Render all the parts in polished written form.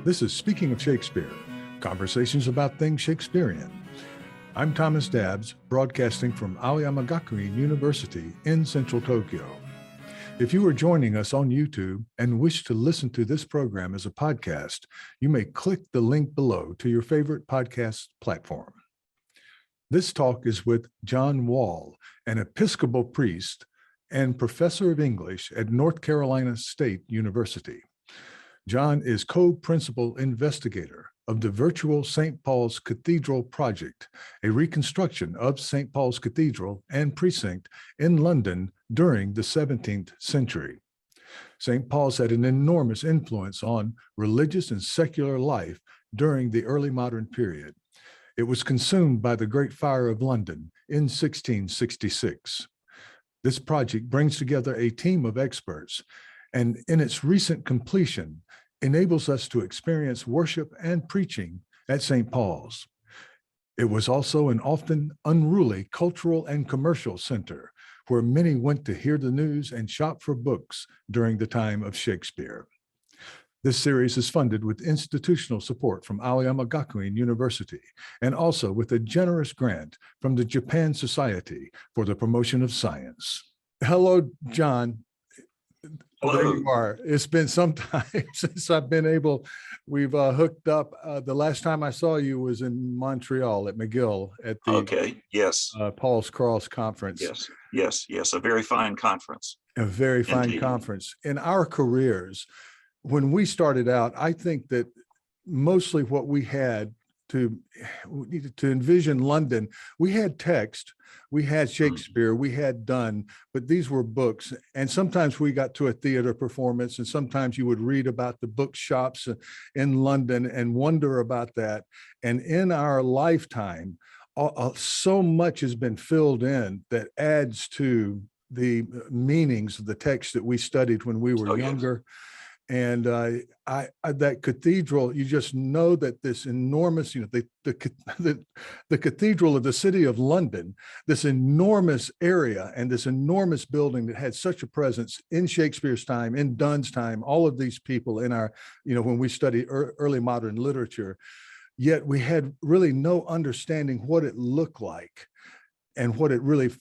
This is Speaking of Shakespeare, conversations about things Shakespearean. I'm Thomas Dabbs, broadcasting from Aoyama Gakuin University in central Tokyo. If you are joining us on YouTube and wish to listen to this program as a podcast, you may click the link below to your favorite podcast platform. This talk is with John Wall, an Episcopal priest and professor of English at North Carolina State University. John is co-principal investigator of the virtual St. Paul's Cathedral project, a reconstruction of St. Paul's Cathedral and precinct in London during the 17th century. St. Paul's had an enormous influence on religious and secular life during the early modern period. It was consumed by the Great Fire of London in 1666. This project brings together a team of experts, and in its recent completion, enables us to experience worship and preaching at St. Paul's. It was also an often unruly cultural and commercial center where many went to hear the news and shop for books during the time of Shakespeare. This series is funded with institutional support from Aoyama Gakuin University and also with a generous grant from the Japan Society for the Promotion of Science. Hello, John. Hello. There you are. It's been some time since I've been able, we've hooked up. The last time I saw you was in Montreal at McGill at the Paul's Cross conference. Yes, a very fine conference. A very fine Indeed. Conference. In our careers, when we started out, I think that mostly what we had to envision London, we had text, we had Shakespeare, we had Donne, but these were books. And sometimes we got to a theater performance, and sometimes you would read about the bookshops in London and wonder about that. And in our lifetime, so much has been filled in that adds to the meanings of the text that we studied when we were younger. And that cathedral, you just know that this enormous, the cathedral of the city of London, this enormous area and this enormous building that had such a presence in Shakespeare's time, in Donne's time, all of these people in our, when we study early modern literature, yet we had really no understanding what it looked like and what it really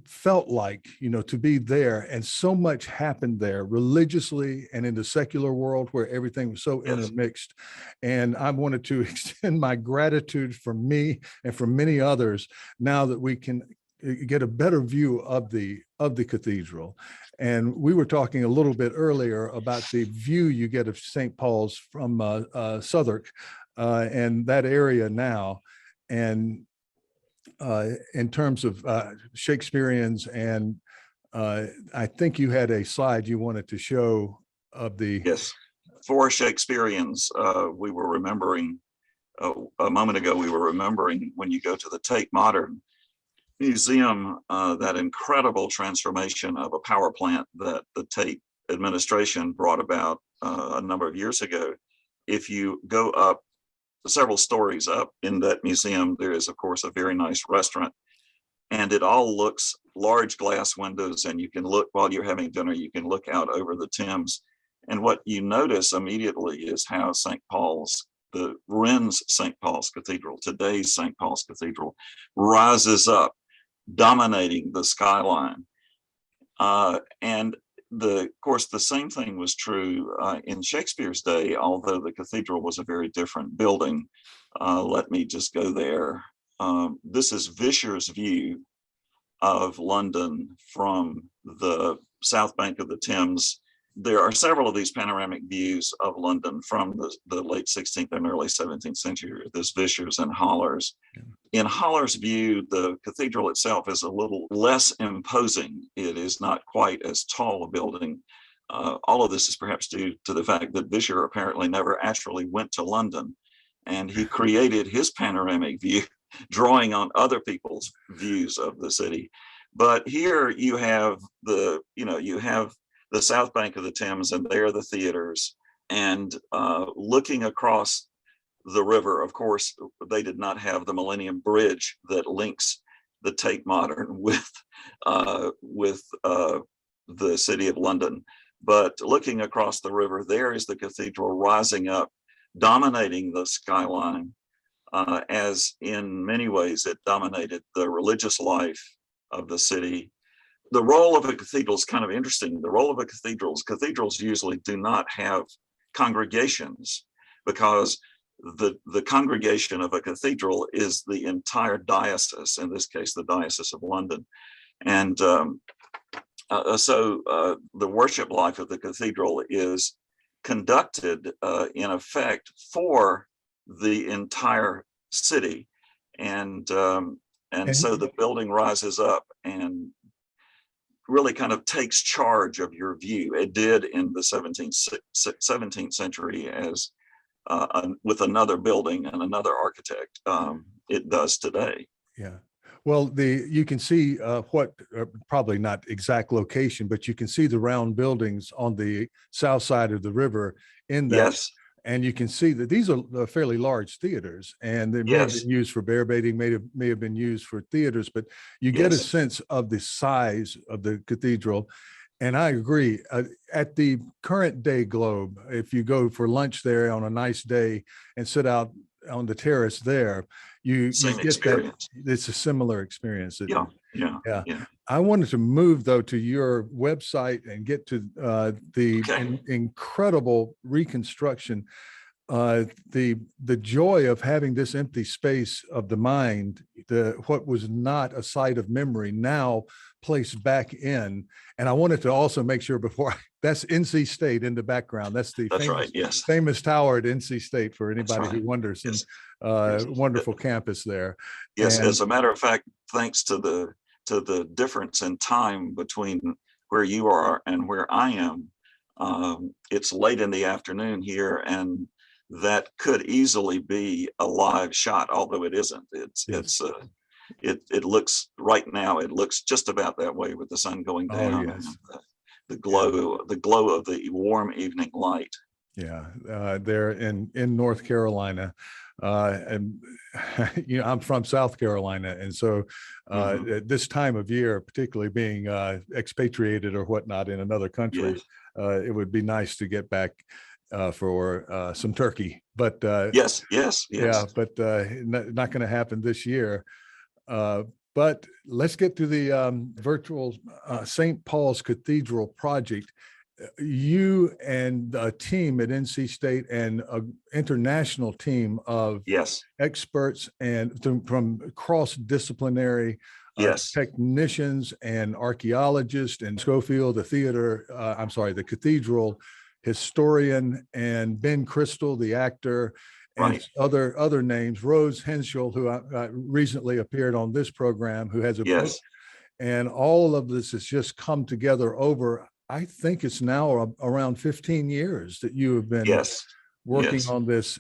felt like, to be there. And so much happened there religiously and in the secular world where everything was so intermixed. And I wanted to extend my gratitude for me and for many others now that we can get a better view of the cathedral. And we were talking a little bit earlier about the view you get of St. Paul's from Southwark and that area now. And in terms of Shakespeareans, and I think you had a slide you wanted to show of the... Yes, for Shakespeareans, we were remembering, a moment ago, we were remembering when you go to the Tate Modern Museum, that incredible transformation of a power plant that the Tate administration brought about a number of years ago. If you go up several stories up in that museum, there is, of course, a very nice restaurant, and it all looks large glass windows, and you can look while you're having dinner, you can look out over the Thames. And what you notice immediately is how St. Paul's, the Wren's St. Paul's Cathedral, today's St. Paul's Cathedral, rises up, dominating the skyline. And of course, the same thing was true in Shakespeare's day, although the cathedral was a very different building. Let me just go there. This is Vischer's view of London from the south bank of the Thames. There are several of these panoramic views of London from the late 16th and early 17th century, this Vischer's and Holler's. In Holler's view, the cathedral itself is a little less imposing. It is not quite as tall a building. All of this is perhaps due to the fact that Vischer apparently never actually went to London, and he created his panoramic view, drawing on other people's views of the city. But here you have the south bank of the Thames, and there are the theaters, and looking across the river. Of course, they did not have the Millennium Bridge that links the Tate Modern with the city of London. But looking across the river, there is the cathedral rising up dominating the skyline, as in many ways it dominated the religious life of the city. The role of a cathedral is kind of interesting. The role of a cathedrals usually do not have congregations, because the congregation of a cathedral is the entire diocese, in this case, the Diocese of London. And so the worship life of the cathedral is conducted in effect for the entire city. And so the building rises up and really kind of takes charge of your view. It did in the 17th century as with another building and another architect. It does today. Yeah. Well, you can see probably not exact location, but you can see the round buildings on the south side of the river in that. Yes. And you can see that these are fairly large theaters, and they may have been used for bear baiting, may have been used for theaters, but you get a sense of the size of the cathedral. And I agree. At the current day Globe, if you go for lunch there on a nice day and sit out on the terrace there, you get that. It's a similar experience. Yeah. I wanted to move though to your website and get to the incredible reconstruction, the joy of having this empty space of the mind, what was not a site of memory now placed back in. And I wanted to also make sure that's NC State in the background. That's the famous tower at NC State for anybody who wonders. Yes. And wonderful campus there. Yes, and as a matter of fact, thanks to the difference in time between where you are and where I am, it's late in the afternoon here, and that could easily be a live shot, although it isn't. It looks right now, it looks just about that way with the sun going down. Oh, yes. The glow of the warm evening light. Yeah, there in North Carolina, and I'm from South Carolina, and so at this time of year, particularly being expatriated or whatnot in another country, it would be nice to get back for some turkey. But yes. Yeah, but not going to happen this year. But let's get to the virtual St. Paul's Cathedral project. You and a team at NC State and an international team of experts and from cross-disciplinary technicians and archaeologists, and Schofield, the cathedral historian, and Ben Crystal, the actor, and other names, Rose Henschel, who recently appeared on this program, who has a book. And all of this has just come together over, I think it's now around 15 years that you have been working on this,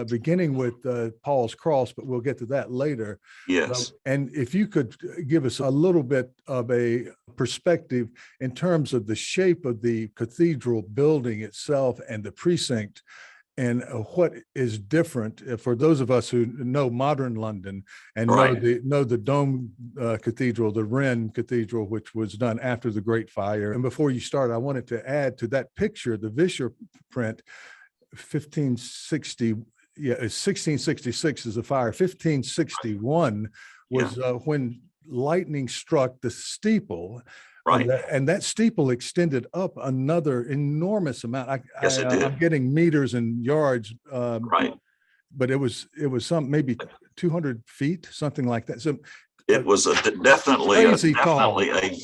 beginning with Paul's Cross, but we'll get to that later. Yes. And if you could give us a little bit of a perspective in terms of the shape of the cathedral building itself and the precinct, and what is different for those of us who know modern London and know the Dome Cathedral, the Wren Cathedral, which was done after the Great Fire. And before you start, I wanted to add to that picture, the Vischer print, 1666 is the fire. 1561 was when lightning struck the steeple. And that steeple extended up another enormous amount. It did. I'm getting meters and yards. But it was some maybe 200 feet, something like that. So it was definitely a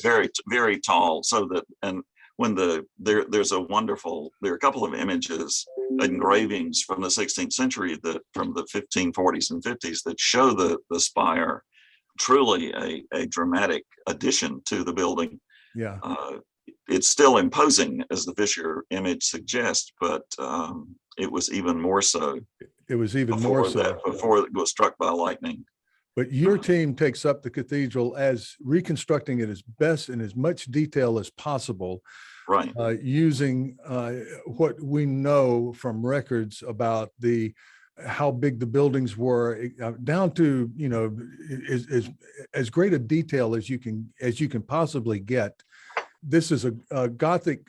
very, very tall. So that, and when there's a couple of images, engravings from the 16th century from the 1540s and 50s that show the spire, truly a dramatic addition to the building. Yeah. It's still imposing, as the Vischer image suggests, but it was even more so. It was even more so before it was struck by lightning. But your team takes up the cathedral as reconstructing it as best in as much detail as possible, using what we know from records about how big the buildings were, down to as great a detail as you can possibly get. This is a Gothic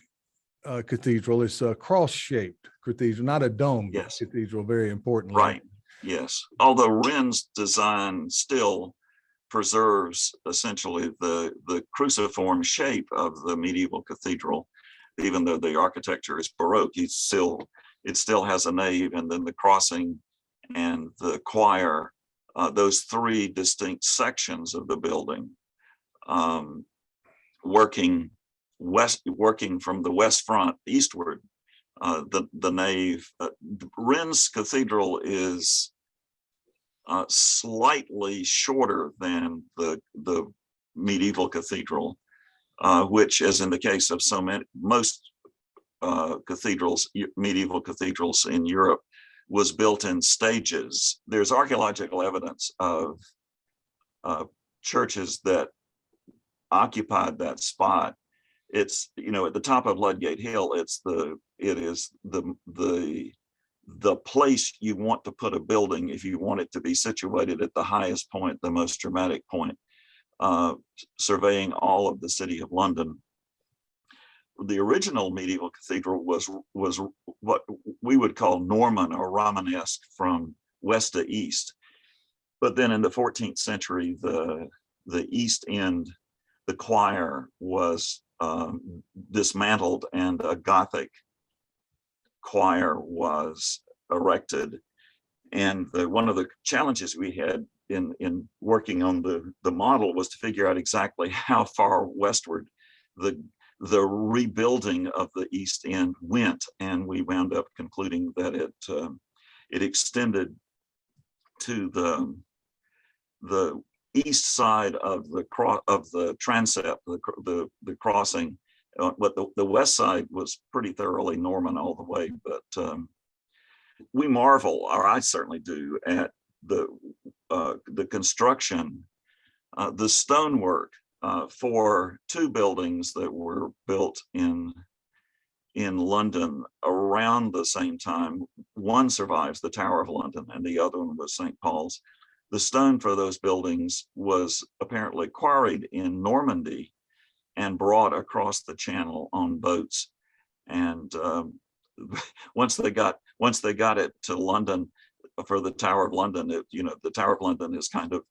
cathedral. It's a cross-shaped cathedral, not a dome Yes. cathedral, very importantly. Right. Yes. Although Wren's design still preserves essentially the cruciform shape of the medieval cathedral, even though the architecture is Baroque. It still has a nave, and then the crossing and the choir, those three distinct sections of the building, working from the west front eastward. The nave, Wren's cathedral is slightly shorter than the medieval cathedral, which, as in the case of most cathedrals, medieval cathedrals in Europe, was built in stages. There's archaeological evidence of churches that occupied that spot. It's, at the top of Ludgate Hill, it is the place you want to put a building if you want it to be situated at the highest point, the most dramatic point, surveying all of the city of London. The original medieval cathedral was what we would call Norman or Romanesque from west to east. But then in the 14th century, the east end, the choir was dismantled and a Gothic choir was erected. And one of the challenges we had in working on the model was to figure out exactly how far westward the rebuilding of the east end went, and we wound up concluding that it extended to the east side of the transept, the crossing, but the west side was pretty thoroughly Norman all the way. But we marvel, or I certainly do, at the construction, the stonework for two buildings that were built in London around the same time. One survives, the Tower of London, and the other one was St. Paul's. The stone for those buildings was apparently quarried in Normandy and brought across the channel on boats. And once they got it to London for the Tower of London, the Tower of London is kind of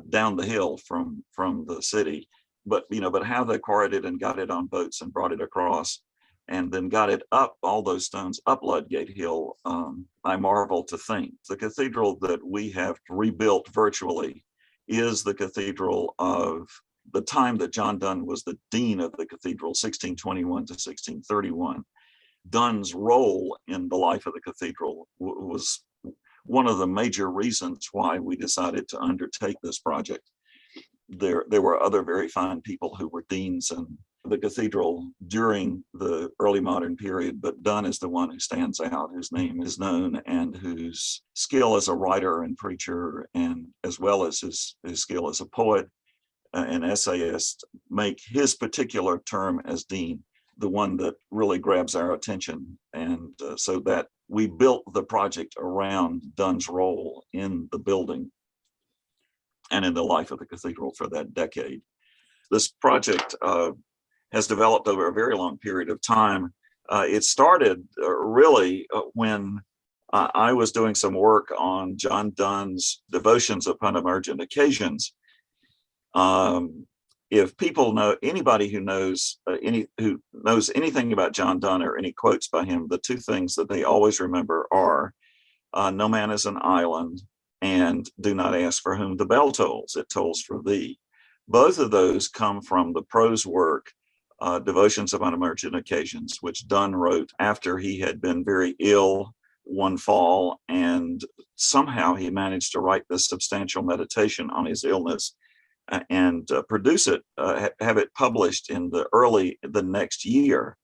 down the hill from the city, but how they quarried it and got it on boats and brought it across, and then got it up, all those stones up Ludgate Hill. I marvel to think the cathedral that we have rebuilt virtually is the cathedral of the time that John Donne was the dean of the cathedral, 1621 to 1631. Donne's role in the life of the cathedral was one of the major reasons why we decided to undertake this project. There were other very fine people who were deans in the cathedral during the early modern period, but Donne is the one who stands out, whose name is known, and whose skill as a writer and preacher, and as well as his skill as a poet and essayist, make his particular term as dean the one that really grabs our attention. And so that we built the project around Donne's role in the building and in the life of the cathedral for that decade. This project has developed over a very long period of time. It started really when I was doing some work on John Donne's devotions upon emergent occasions. If people know, anybody who knows anything about John Donne or any quotes by him, the two things that they always remember are "No man is an island" and "Do not ask for whom the bell tolls; it tolls for thee." Both of those come from the prose work, Devotions upon Emergent Occasions, which Donne wrote after he had been very ill one fall, and somehow he managed to write this substantial meditation on his illness and produce it, have it published in the next year.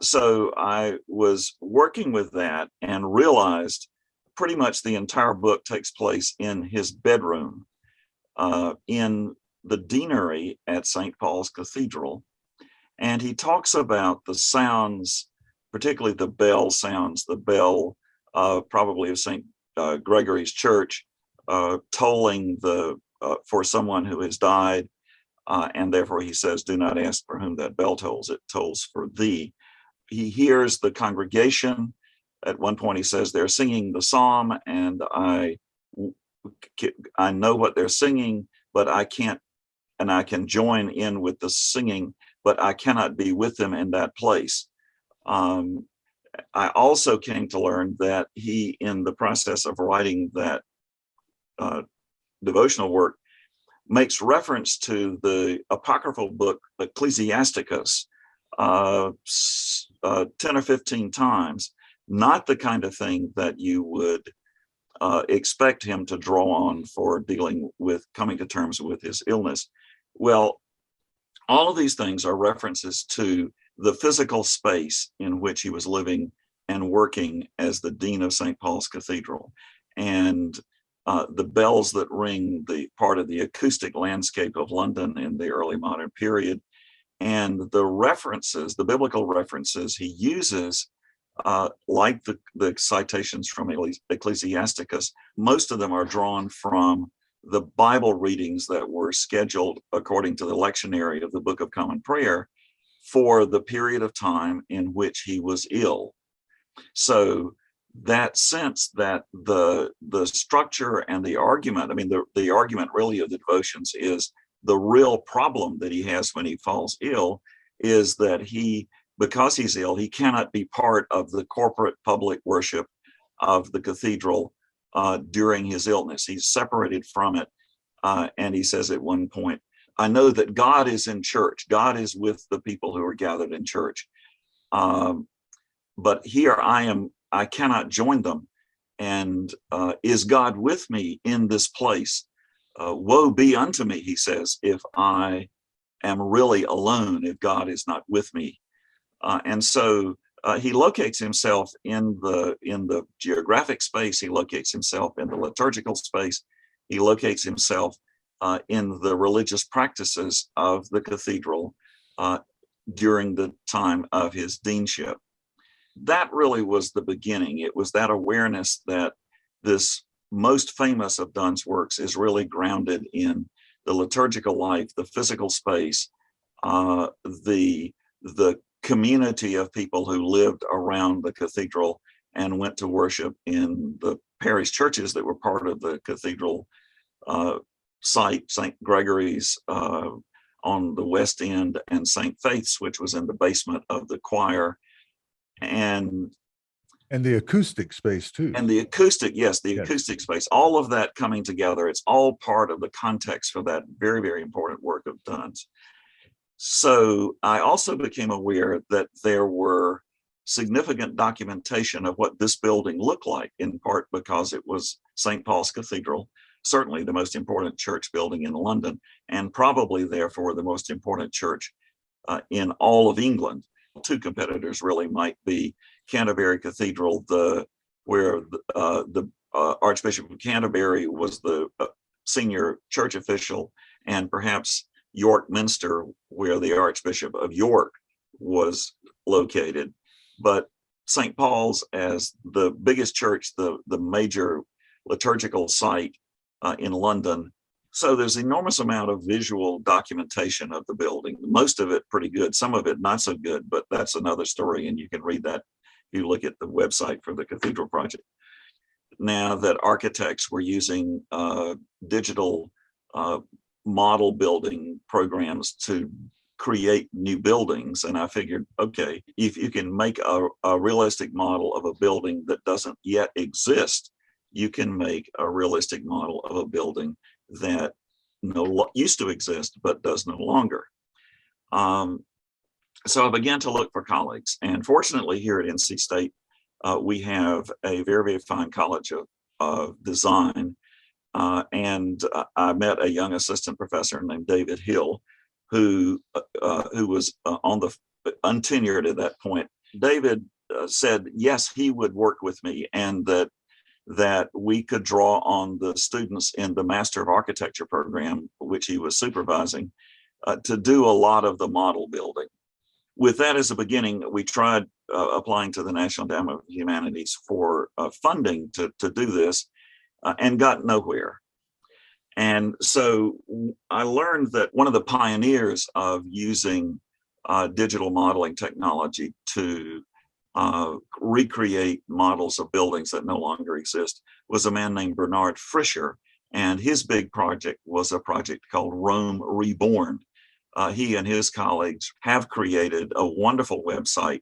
So I was working with that and realized pretty much the entire book takes place in his bedroom in the deanery at St. Paul's Cathedral. And he talks about the sounds, particularly the bell sounds, the bell probably of St. Gregory's Church, tolling for someone who has died, and therefore he says, "Do not ask for whom that bell tolls; it tolls for thee." he hears the congregation. At one point, he says they're singing the psalm, and I know what they're singing, but I can't, and I can join in with the singing, but I cannot be with them in that place. I also came to learn that he, in the process of writing that devotional work, makes reference to the apocryphal book Ecclesiasticus 10 or 15 times, not the kind of thing that you would expect him to draw on for dealing with coming to terms with his illness. Well, all of these things are references to the physical space in which he was living and working as the dean of St. Paul's Cathedral. And the bells that ring, the part of the acoustic landscape of London in the early modern period, and the references, the biblical references he uses, like the citations from Ecclesiasticus, most of them are drawn from the Bible readings that were scheduled according to the lectionary of the Book of Common Prayer for the period of time in which he was ill. So that sense that the structure and the argument, I mean, the argument really of the devotions is the real problem that he has when he falls ill is that because he's ill, he cannot be part of the corporate public worship of the cathedral during his illness. He's separated from it. And he says at one point, I know that God is in church. God is with the people who are gathered in church. But here I cannot join them. And is God with me in this place? Woe be unto me, he says, if I am really alone, if God is not with me. And so he locates himself in the geographic space. He locates himself in the liturgical space. He locates himself in the religious practices of the cathedral during the time of his deanship. That really was the beginning. It was that awareness that this most famous of Donne's works is really grounded in the liturgical life, the physical space, the community of people who lived around the cathedral and went to worship in the parish churches that were part of the cathedral site, St. Gregory's on the west end, and St. Faith's, which was in the basement of the choir. And the acoustic space too. And the acoustic, yes, the acoustic space, all of that coming together. It's all part of the context for that very, very important work of Donne's. So I also became aware that there were significant documentation of what this building looked like, in part because it was St. Paul's Cathedral, certainly the most important church building in London, and probably therefore the most important church in all of England. Two competitors really might be Canterbury Cathedral, where the Archbishop of Canterbury was the senior church official, and perhaps York Minster, where the Archbishop of York was located. But St. Paul's, as the biggest church, the major liturgical site in London. So there's an enormous amount of visual documentation of the building, most of it pretty good, some of it not so good, but that's another story, and you can read that if you look at the website for the Cathedral Project. Now that architects were using digital model building programs to create new buildings, and I figured, okay, if you can make a realistic model of a building that doesn't yet exist, you can make a realistic model of a building that used to exist but does no longer. So I began to look for colleagues, and fortunately here at NC State we have a very, very fine college of design, and I met a young assistant professor named David Hill, who was on the untenured at that point. David said yes, he would work with me, and that we could draw on the students in the Master of Architecture program, which he was supervising, to do a lot of the model building. With that as a beginning, we tried applying to the National Endowment of the Humanities for funding to do this, and got nowhere. And so I learned that one of the pioneers of using digital modeling technology to recreate models of buildings that no longer exist was a man named Bernard Fischer. And his big project was a project called Rome Reborn. He and his colleagues have created a wonderful website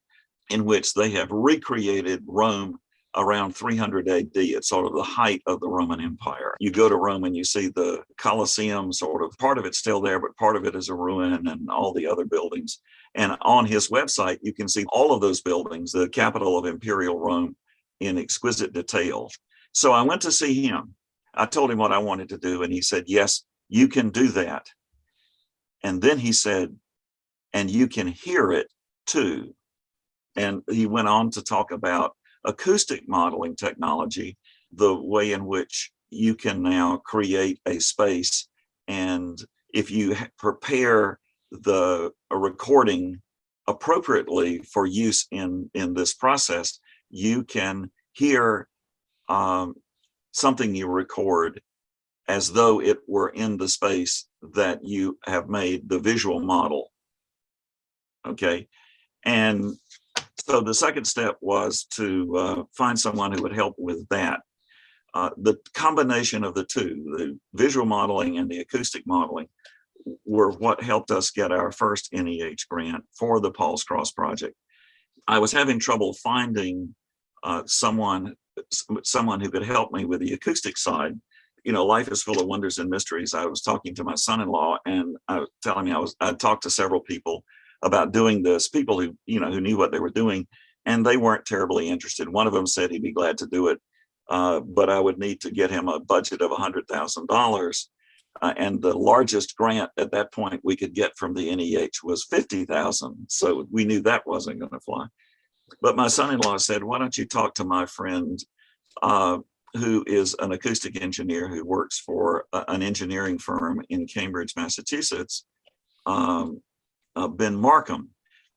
in which they have recreated Rome around 300 AD. It's sort of the height of the Roman Empire. You go to Rome and you see the Colosseum, sort of part of it's still there, but part of it is a ruin, and all the other buildings. And on his website, you can see all of those buildings, the capital of Imperial Rome, in exquisite detail. So I went to see him. I told him what I wanted to do, and he said, yes, you can do that. And then he said, and you can hear it too. And he went on to talk about acoustic modeling technology, the way in which you can now create a space. And if you prepare a recording appropriately for use in this process, you can hear something you record as though it were in the space that you have made the visual model. Okay. And so the second step was to find someone who would help with that. The combination of the two, the visual modeling and the acoustic modeling, were what helped us get our first NEH grant for the Paul's Cross project. I was having trouble finding someone who could help me with the acoustic side. You know, life is full of wonders and mysteries. I was talking to my son-in-law, and I was telling me I'd talked to several people about doing this, people who knew what they were doing, and they weren't terribly interested. One of them said he'd be glad to do it, but I would need to get him a budget of $100,000. And the largest grant at that point we could get from the NEH was $50,000. So we knew that wasn't going to fly. But my son-in-law said, why don't you talk to my friend who is an acoustic engineer who works for an engineering firm in Cambridge, Massachusetts, Ben Markham.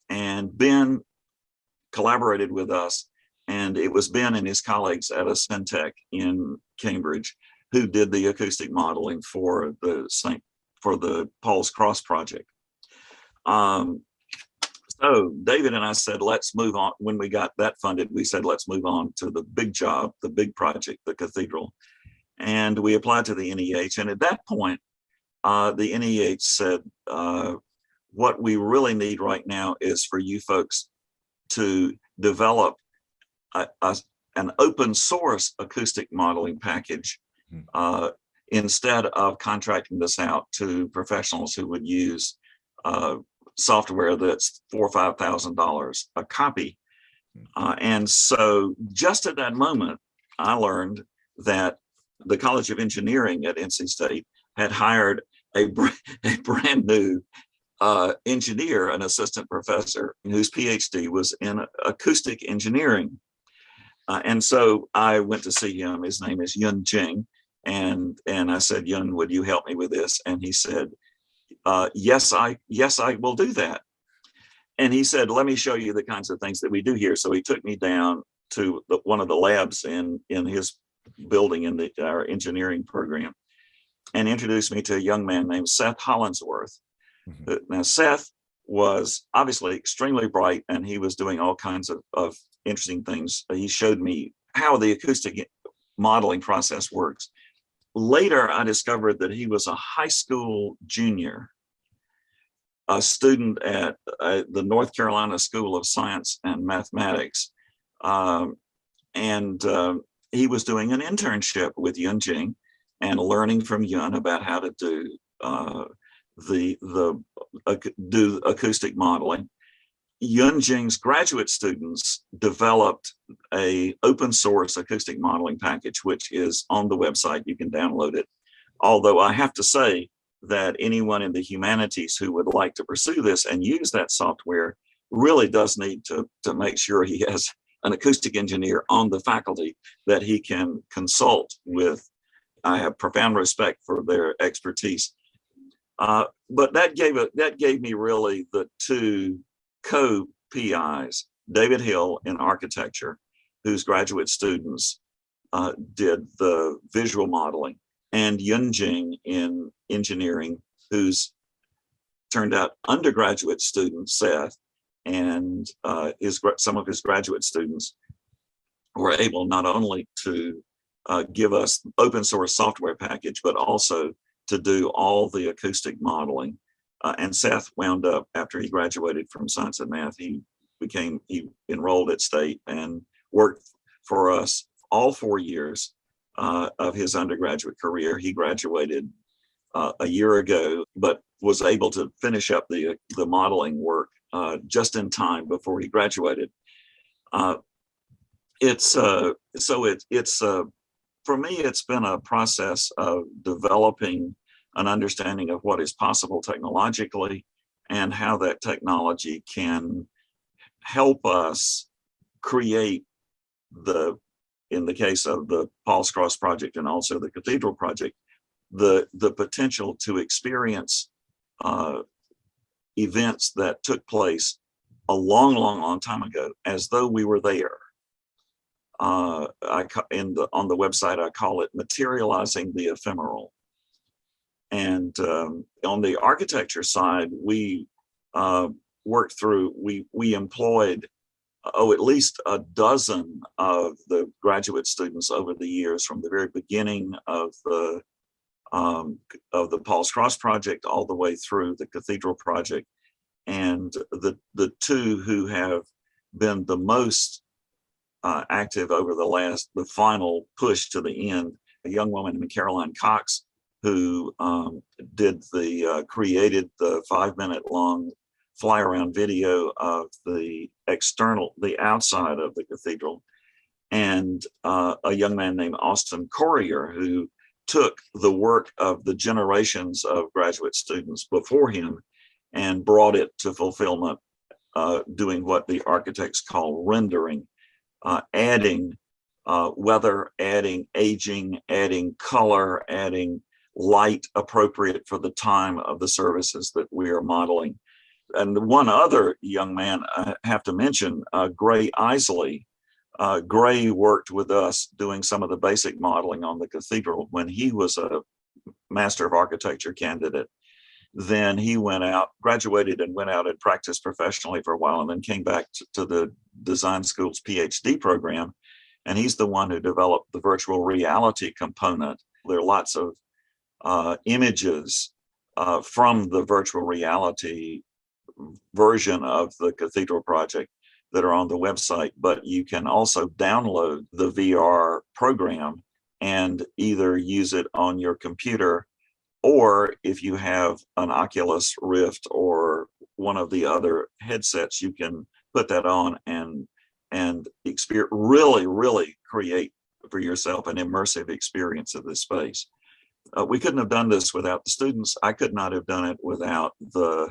And Ben collaborated with us, and it was Ben and his colleagues at a Syntec in Cambridge who did the acoustic modeling for the Paul's Cross project. So David and I said, let's move on. When we got that funded, we said, let's move on to the big job, the big project, the cathedral. And we applied to the NEH. And at that point, the NEH said, what we really need right now is for you folks to develop an open source acoustic modeling package instead of contracting this out to professionals who would use software that's $4,000 or $5,000 a copy. And so just at that moment, I learned that the College of Engineering at NC State had hired a brand new engineer, an assistant professor whose PhD was in acoustic engineering. And so I went to see him. His name is Yun Jing. And I said, Yun, would you help me with this? And he said, yes, I will do that. And he said, let me show you the kinds of things that we do here. So he took me down to one of the labs in his building in our engineering program and introduced me to a young man named Seth Hollingsworth. Mm-hmm. Now, Seth was obviously extremely bright, and he was doing all kinds of interesting things. He showed me how the acoustic modeling process works. Later, I discovered that he was a high school junior, a student at the North Carolina School of Science and Mathematics. And he was doing an internship with Yun Jing and learning from Yun about how to do do acoustic modeling. Yun Jing's graduate students developed a open source acoustic modeling package, which is on the website. You can download it. Although I have to say that anyone in the humanities who would like to pursue this and use that software really does need to make sure he has an acoustic engineer on the faculty that he can consult with. I have profound respect for their expertise. But that gave me really the two co-PIs, David Hill in architecture, whose graduate students did the visual modeling, and Yun Jing in engineering, whose turned out undergraduate student Seth and some of his graduate students were able not only to give us open source software package, but also to do all the acoustic modeling. And Seth wound up, after he graduated from science and math, he enrolled at State and worked for us all 4 years of his undergraduate career. He graduated a year ago, but was able to finish up the modeling work just in time before he graduated. For me, it's been a process of developing an understanding of what is possible technologically and how that technology can help us create in the case of the Paul's Cross project and also the Cathedral project, the potential to experience events that took place a long time ago, as though we were there. On the website, I call it Materializing the Ephemeral. And on the architecture side, we worked through, we employed at least a dozen of the graduate students over the years, from the very beginning of the Paul's Cross project all the way through the Cathedral project. And the two who have been the most active over the final push to the end, a young woman named Caroline Cox, who created the 5-minute long fly around video of the outside of the cathedral, and a young man named Austin Corrier, who took the work of the generations of graduate students before him and brought it to fulfillment, doing what the architects call rendering, adding weather, adding aging, adding color, adding light appropriate for the time of the services that we are modeling. And one other young man I have to mention, Gray Isley. Gray worked with us doing some of the basic modeling on the cathedral when he was a Master of Architecture candidate. Then he graduated and went out and practiced professionally for a while, and then came back to the design school's PhD program. And he's the one who developed the virtual reality component. There are lots of images from the virtual reality version of the Cathedral project that are on the website, but you can also download the VR program and either use it on your computer, or if you have an Oculus Rift or one of the other headsets, you can put that on and really create for yourself an immersive experience of this space. We couldn't have done this without the students. I could not have done it without the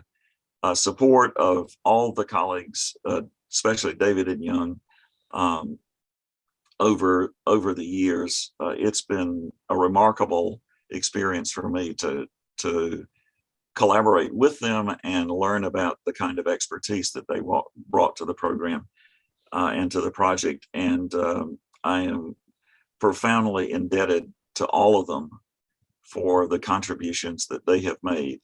support of all the colleagues, especially David and Young, over the years. It's been a remarkable experience for me to collaborate with them and learn about the kind of expertise that they brought to the program and to the project. And I am profoundly indebted to all of them for the contributions that they have made.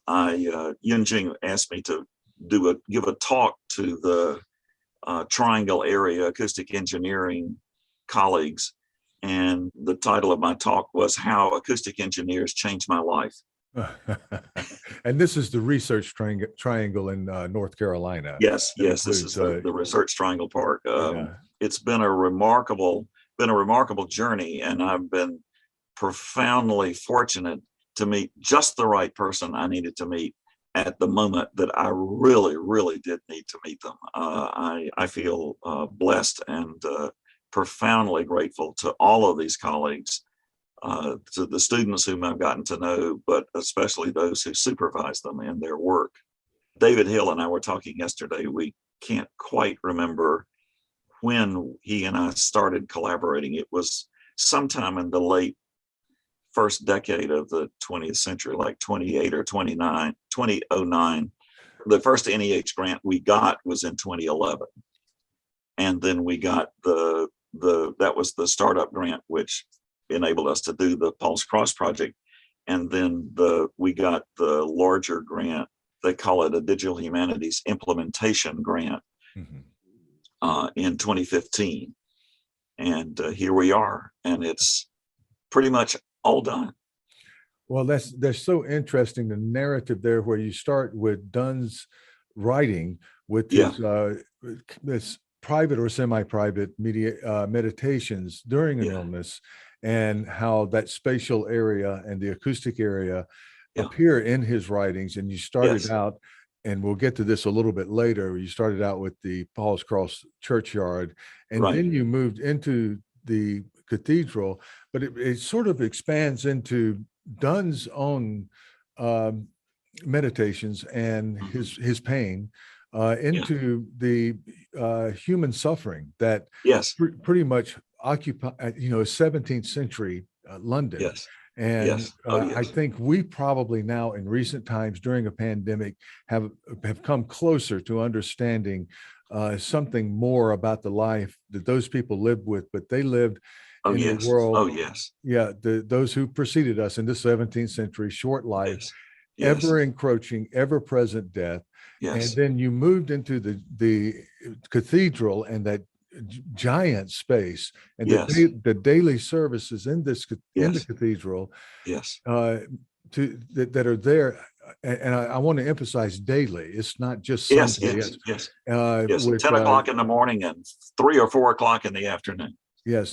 Yunjing asked me to give a talk to the Triangle area acoustic engineering colleagues, and the title of my talk was "How Acoustic Engineers Changed My Life." And this is the research triangle in North Carolina. Yes, this is the research triangle part. It's been a remarkable journey, and I've been profoundly fortunate to meet just the right person I needed to meet at the moment that I really did need to meet them. I feel blessed and profoundly grateful to all of these colleagues, to the students whom I've gotten to know, but especially those who supervise them in their work. David Hill and I were talking yesterday. We can't quite remember when he and I started collaborating. It was sometime in the late first decade of the 20th century, like 28 or 2009. The first NEH grant we got was in 2011. And then we got that was the startup grant, which enabled us to do the Paul's Cross project. and then we got the larger grant. They call it a Digital Humanities Implementation Grant in 2015. And here we are, and it's pretty much all done. Well, that's so interesting, the narrative there, where you start with Donne's writing with his this private or semi-private meditations during an illness, and how that spatial area and the acoustic area appear in his writings. And you started out, and we'll get to this a little bit later, you started out with the Paul's Cross churchyard, and then you moved into the cathedral, but it sort of expands into Donne's own meditations and his pain, into the human suffering that pretty much occupy 17th century London. And I think we probably now, in recent times during a pandemic, have come closer to understanding something more about the life that those people lived with, but they lived in a world. Those who preceded us in the 17th century, short life, ever encroaching, ever present death. And then you moved into the cathedral and that giant space, and the daily services in this in the cathedral that are there. And I want to emphasize daily. It's not just Sunday. With 10 o'clock in the morning and 3 or 4 o'clock in the afternoon.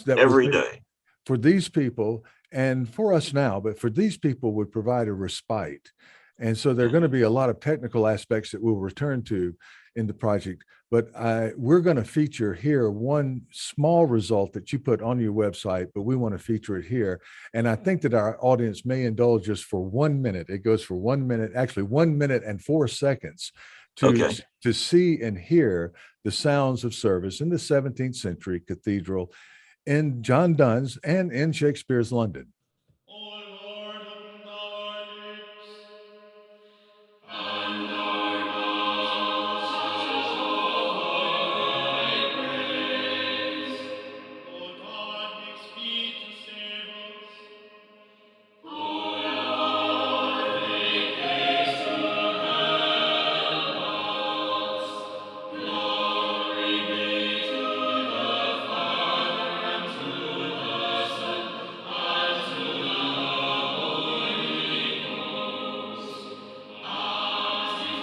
Every day. For these people and for us now, but for these people would provide a respite. And so there are going to be a lot of technical aspects that we'll return to in the project, but we're going to feature here one small result that you put on your website, but we want to feature it here. And I think that our audience may indulge us for 1 minute. It goes for 1 minute, actually 1 minute and 4 seconds to see and hear the sounds of service in the 17th century cathedral in John Donne's and in Shakespeare's London. O Lord, open thou our lips, and our mouths shall show thy praise. O God, make speed to save us. O Lord, make haste to help us. Glory be to the Father, and to the Son, and to the Holy Ghost, as it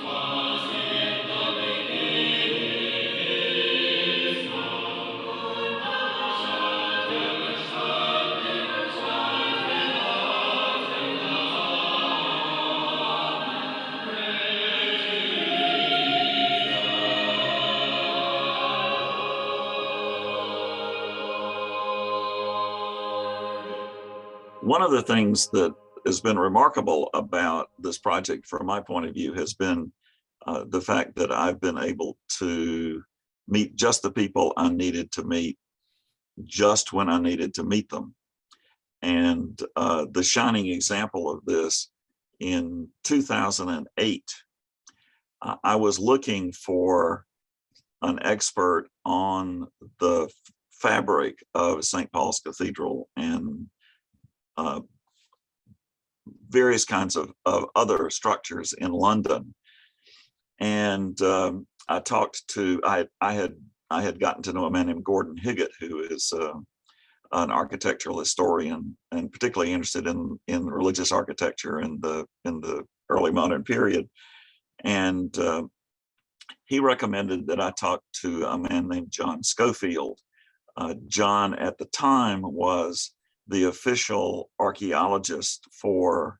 was in the beginning, is now, shall ever be, world without end. Amen. One of the things that has been remarkable about this project, from my point of view, has been the fact that I've been able to meet just the people I needed to meet, just when I needed to meet them. And the shining example of this, in 2008, I was looking for an expert on the fabric of St. Paul's Cathedral and various kinds of other structures in London. And I talked to, I had gotten to know a man named Gordon Higgett, who is an architectural historian and particularly interested in religious architecture in the early modern period. And he recommended that I talk to a man named John Schofield. John at the time was the official archaeologist for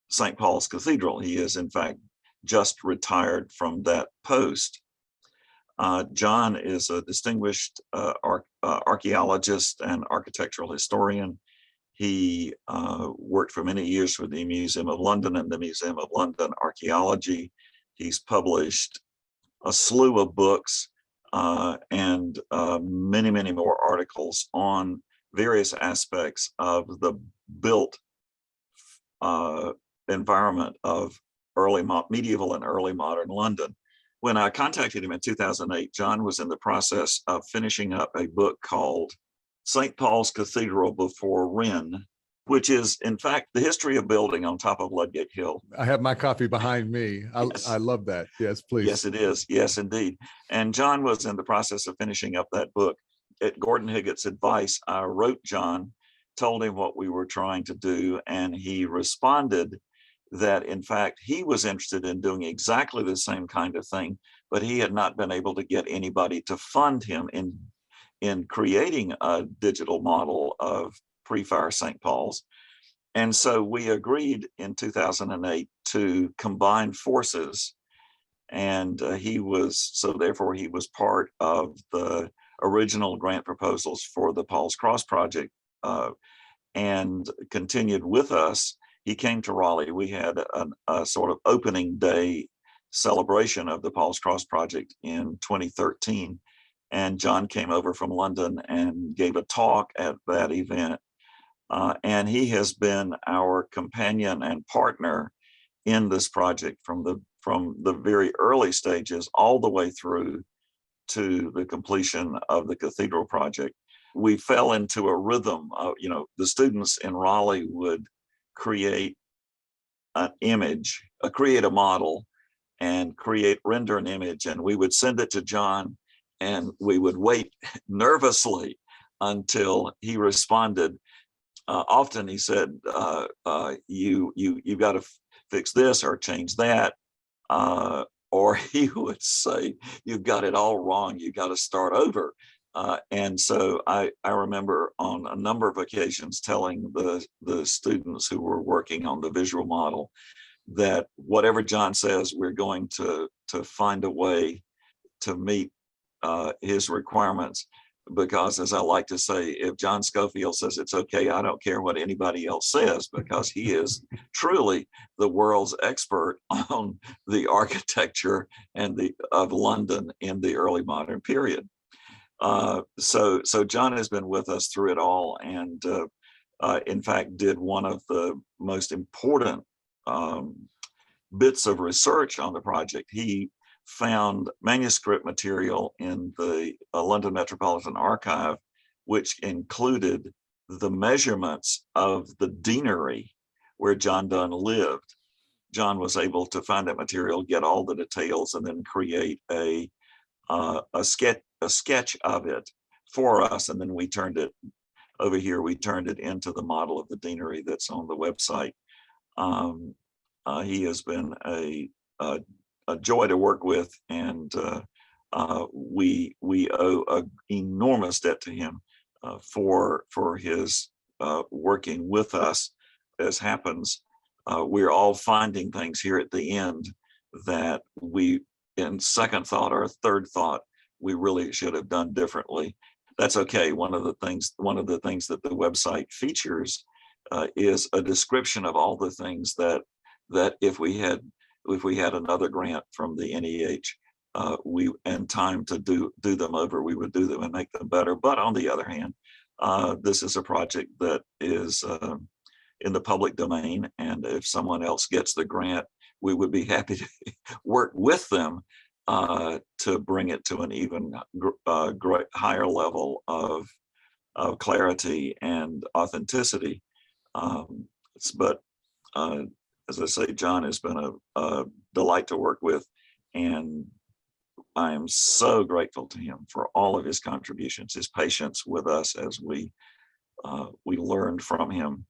St. Paul's Cathedral. He is, in fact, just retired from that post. John is a distinguished archaeologist and architectural historian. He worked for many years for the Museum of London and the Museum of London Archaeology. He's published a slew of books and many, many more articles on various aspects of the built environment of medieval and early modern London. When I contacted him in 2008, John was in the process of finishing up a book called St. Paul's Cathedral Before Wren, which is in fact the history of building on top of Ludgate Hill. I have my copy behind me. Yes. I love that. Yes, please. Yes, it is. Yes, indeed. And John was in the process of finishing up that book. At Gordon Higgett's advice, I wrote John, told him what we were trying to do, and he responded that in fact he was interested in doing exactly the same kind of thing, but he had not been able to get anybody to fund him in creating a digital model of pre-fire St. Paul's. And so we agreed in 2008 to combine forces. And therefore he was part of the original grant proposals for the Paul's Cross project, and continued with us. He came to Raleigh. We had a sort of opening day celebration of the Paul's Cross project in 2013. And John came over from London and gave a talk at that event. And he has been our companion and partner in this project from the very early stages all the way through to the completion of the cathedral project. We fell into a rhythm of, the students in Raleigh would create an image, create a model, and render an image, and we would send it to John, and we would wait nervously until he responded. Often he said, you've got to fix this or change that. Or he would say, you've got it all wrong, you got to start over. And so I remember on a number of occasions telling the students who were working on the visual model that whatever John says, we're going to find a way to meet his requirements. Because as I like to say, if John Schofield says it's okay, I don't care what anybody else says, because he is truly the world's expert on the architecture of London in the early modern period. So John has been with us through it all, and in fact did one of the most important bits of research on the project. He found manuscript material in the London Metropolitan Archive, which included the measurements of the deanery where John Donne lived. John was able to find that material, get all the details, and then create a sketch of it for us. And then we turned it over here. We turned it into the model of the deanery that's on the website. He has been a joy to work with, and we owe an enormous debt to him for his working with us. As happens, we're all finding things here at the end that we, in second thought or third thought, we really should have done differently. That's okay. One of the things that the website features is a description of all the things that if we had another grant from the NEH, and time to do them over, we would do them and make them better. But on the other hand, this is a project that is in the public domain, and if someone else gets the grant, we would be happy to work with them to bring it to an even higher level of clarity and authenticity. But as I say, John has been a delight to work with, and I am so grateful to him for all of his contributions, his patience with us as we learned from him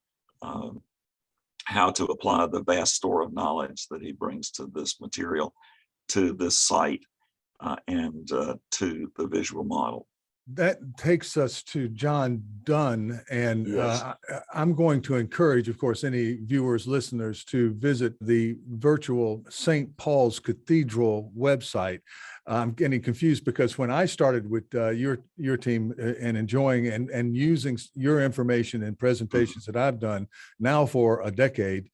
how to apply the vast store of knowledge that he brings to this material, to this site, and to the visual model. That takes us to John Donne, and Yes. I'm going to encourage, of course, any viewers, listeners to visit the virtual St. Paul's Cathedral website. I'm getting confused because when I started with your team and enjoying and using your information and presentations that I've done now for a decade,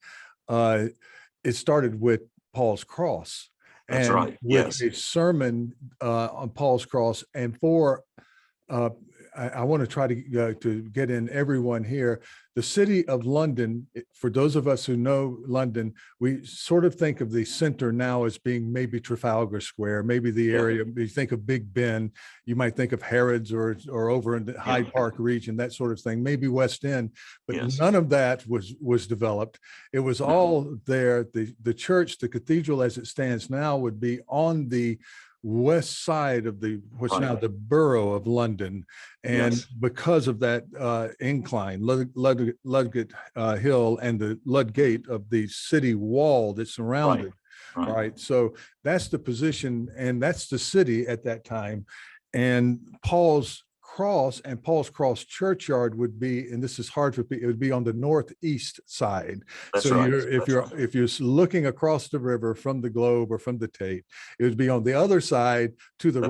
it started with Paul's Cross. That's and right. With Yes. a sermon on Paul's Cross, and for I want to try to get in everyone here. The city of London, for those of us who know London, we sort of think of the center now as being maybe Trafalgar Square, maybe the area. You think of Big Ben, you might think of Harrods or over in the Hyde Park region, that sort of thing, maybe West End, but none of that was developed. It was all there. The church, the cathedral as it stands now, would be on the west side of what's now the borough of London, and because of that incline, Ludgate Hill, and the Ludgate of the city wall that surrounded. Right. So that's the position, and that's the city at that time. And Paul's Cross and Paul's Cross churchyard would be, and this is hard for people, it would be on the northeast side. That's so right. If you're looking across the river from the Globe or from the Tate, it would be on the other side to the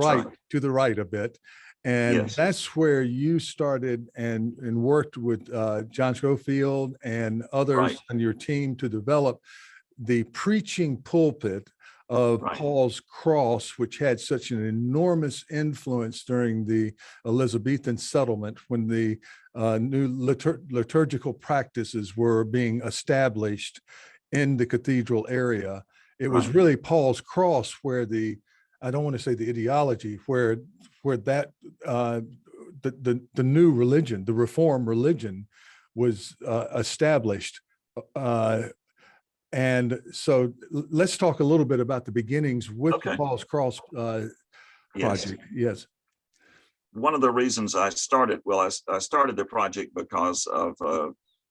to the right a bit. And that's where you started and worked with John Schofield and others on your team to develop the preaching pulpit of Paul's Cross, which had such an enormous influence during the Elizabethan settlement when the new liturgical practices were being established in the cathedral area. It was really Paul's Cross where I don't want to say the ideology, where that the new religion, the Reformed religion, was established. And so let's talk a little bit about the beginnings with the Paul's Cross project. Yes. One of the reasons I started, I started the project because of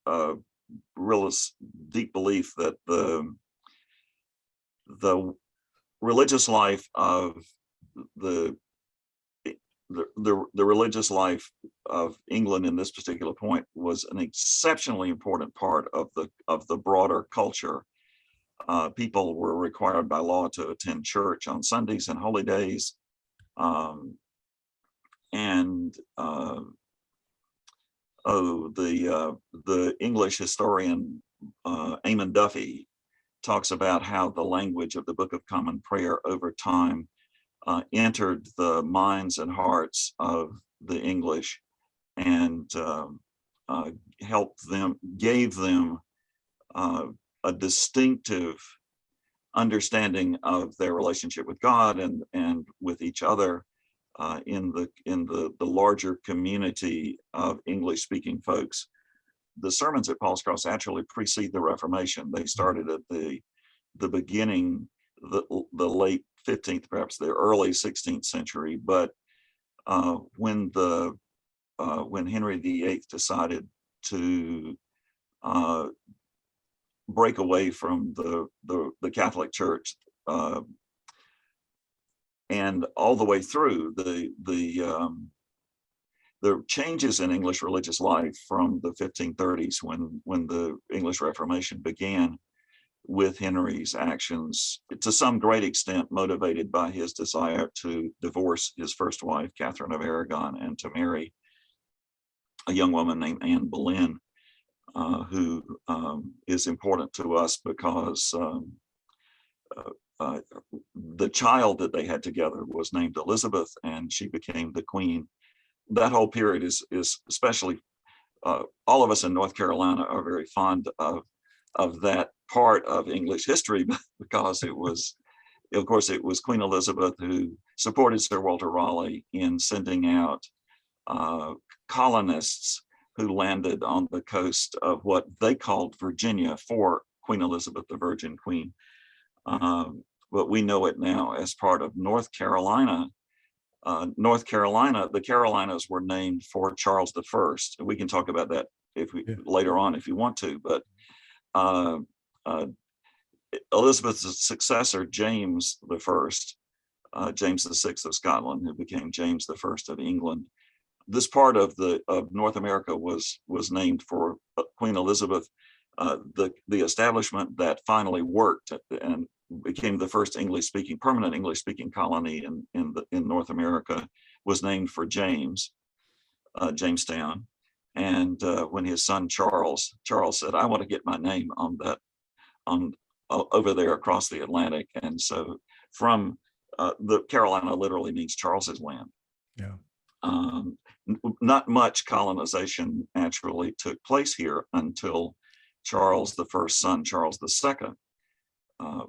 a real deep belief that the religious life of the religious life of England in this particular point was an exceptionally important part of the broader culture. People were required by law to attend church on Sundays and holy days. The English historian Eamon Duffy talks about how the language of the Book of Common Prayer over time entered the minds and hearts of the English and helped them, gave them a distinctive understanding of their relationship with God and with each other in the larger community of English-speaking folks. The sermons at Paul's Cross actually precede the Reformation. They started at the beginning, the late 15th, perhaps the early 16th century. But when Henry VIII decided to break away from the Catholic Church, and all the way through the changes in English religious life from the 1530s, when the English Reformation began, with Henry's actions, to some great extent motivated by his desire to divorce his first wife, Catherine of Aragon, and to marry a young woman named Anne Boleyn, who is important to us because the child that they had together was named Elizabeth, and she became the queen. That whole period is especially, all of us in North Carolina are very fond of that part of English history because it was, of course, it was Queen Elizabeth who supported Sir Walter Raleigh in sending out colonists who landed on the coast of what they called Virginia for Queen Elizabeth, the Virgin Queen. But we know it now as part of North Carolina. North Carolina, the Carolinas were named for Charles I. We can talk about that later on if you want to, but Elizabeth's successor, James I, James VI of Scotland, who became James I of England. This part of North America was named for Queen Elizabeth. The establishment that finally worked and became the first permanent English-speaking colony in North America was named for James, Jamestown. And when his son Charles said, "I want to get my name on that, over there across the Atlantic," and so from the Carolina literally means Charles's land. Yeah. Not much colonization actually took place here until Charles the first son, Charles II,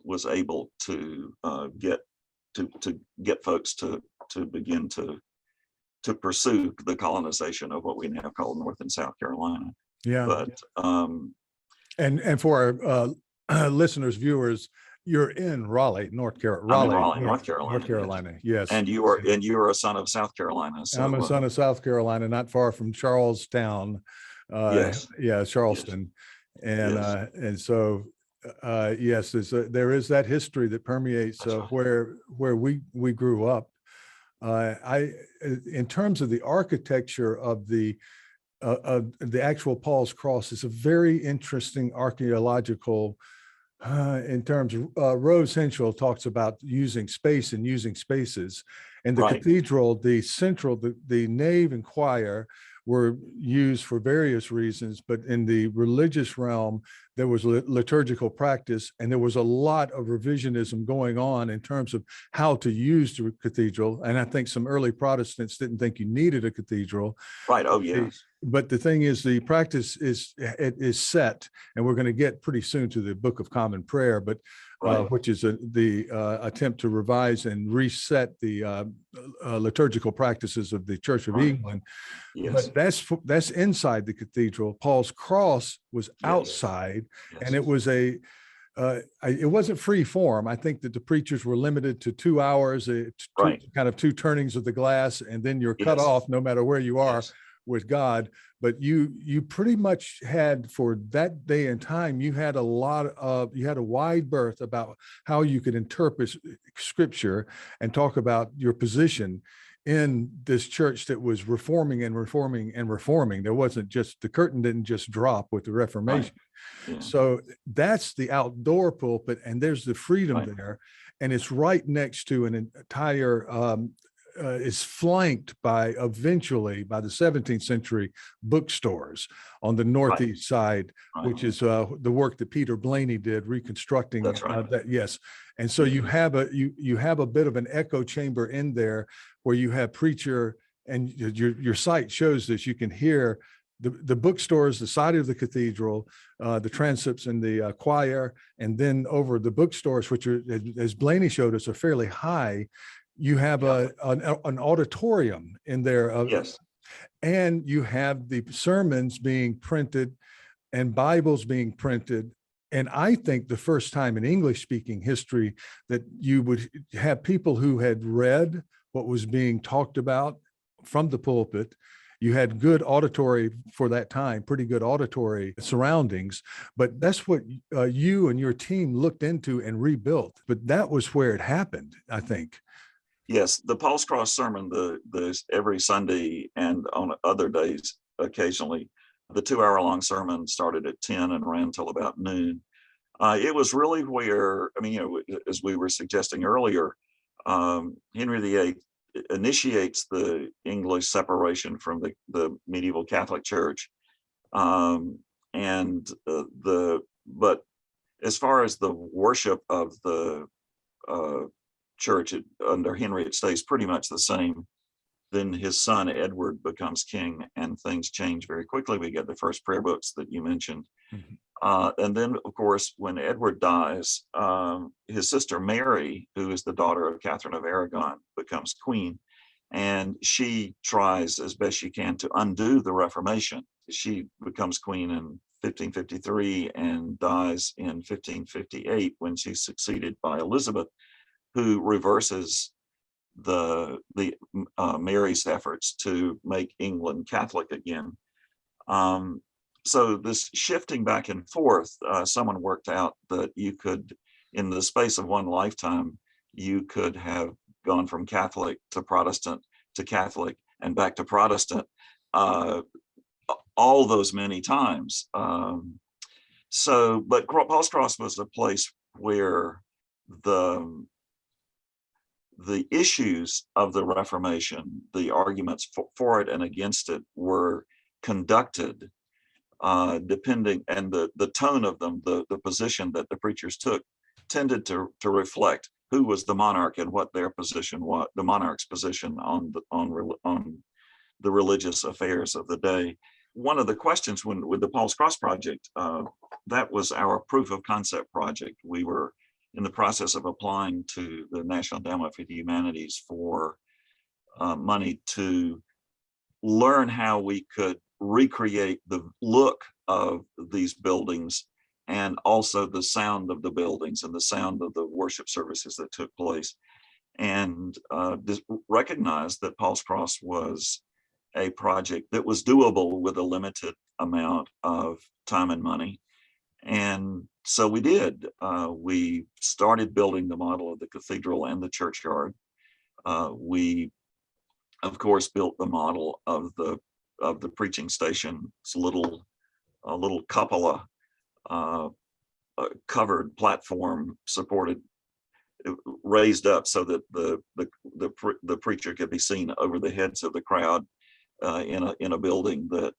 was able to get folks to begin to pursue the colonization of what we now call North and South Carolina. Yeah. But and for our listeners, viewers, you're in Raleigh, North Carolina. I'm in Raleigh, North Carolina. North Carolina, yes. And you are a son of South Carolina. So, I'm a son of South Carolina, not far from Charlestown. Yes. Yeah, Charleston. Yes. And so yes, there is that history that permeates where we grew up. In terms of the architecture of the actual Paul's Cross, is a very interesting archaeological. In terms of Rose Henschel talks about using space and using spaces, and the cathedral, the central, the nave and choir were used for various reasons, but in the religious realm, there was liturgical practice, and there was a lot of revisionism going on in terms of how to use the cathedral. And I think some early Protestants didn't think you needed a cathedral. Right. Oh, yes. But the thing is, the practice is set, and we're going to get pretty soon to the Book of Common Prayer, but which is the attempt to revise and reset the liturgical practices of the Church of England. Yes. But that's inside the cathedral. Paul's Cross was outside, and it was it wasn't free form. I think that the preachers were limited to 2 hours, kind of two turnings of the glass, and then you're cut off no matter where you are with God. But you pretty much had, for that day and time, you had a wide berth about how you could interpret scripture and talk about your position in this church that was reforming and reforming and reforming. There wasn't just, the curtain didn't just drop with the Reformation. Right. Yeah. So that's the outdoor pulpit, and there's the freedom there, and it's right next to an entire is flanked by, eventually by the 17th century, bookstores on the northeast side, which is the work that Peter Blaney did, reconstructing that. Yes. And so you have a bit of an echo chamber in there where you have preacher, and your site shows this. You can hear the bookstores, the side of the cathedral, the transepts and the choir, and then over the bookstores, which are, as Blaney showed us, are fairly high. You have an auditorium in there. And you have the sermons being printed and Bibles being printed. And I think the first time in English speaking history that you would have people who had read what was being talked about from the pulpit. You had good auditory for that time, pretty good auditory surroundings, but that's what you and your team looked into and rebuilt. But that was where it happened, I think. Yes, the Paul's Cross sermon, the every Sunday and on other days occasionally, the 2-hour-long sermon started at 10 and ran till about noon. It was really where, as we were suggesting earlier, Henry VIII initiates the English separation from the medieval Catholic Church, but as far as the worship of the church under Henry, it stays pretty much the same. Then his son Edward becomes king, and things change very quickly. We get the first prayer books that you mentioned. And then, of course, when Edward dies, his sister Mary, who is the daughter of Catherine of Aragon, becomes queen, and she tries as best she can to undo the Reformation. She becomes queen in 1553 and dies in 1558 when she's succeeded by Elizabeth, who reverses the Mary's efforts to make England Catholic again. So this shifting back and forth, someone worked out that you could, in the space of one lifetime, you could have gone from Catholic to Protestant to Catholic and back to Protestant all those many times. But Paul's Cross was a place where the issues of the Reformation, the arguments for it and against it, were conducted depending, and the tone of them, the position that the preachers took, tended to reflect who was the monarch and what their position was, the monarch's position on the religious affairs of the day. One of the questions with the Paul's Cross project, that was our proof of concept project. We were in the process of applying to the National Endowment for the Humanities for money to learn how we could recreate the look of these buildings and also the sound of the buildings and the sound of the worship services that took place, and recognized that Paul's Cross was a project that was doable with a limited amount of time and money. And so we did. We started building the model of the cathedral and the churchyard. We, of course, built the model of the preaching station. It's a little cupola, covered platform supported, raised up so that the preacher could be seen over the heads of the crowd in a building that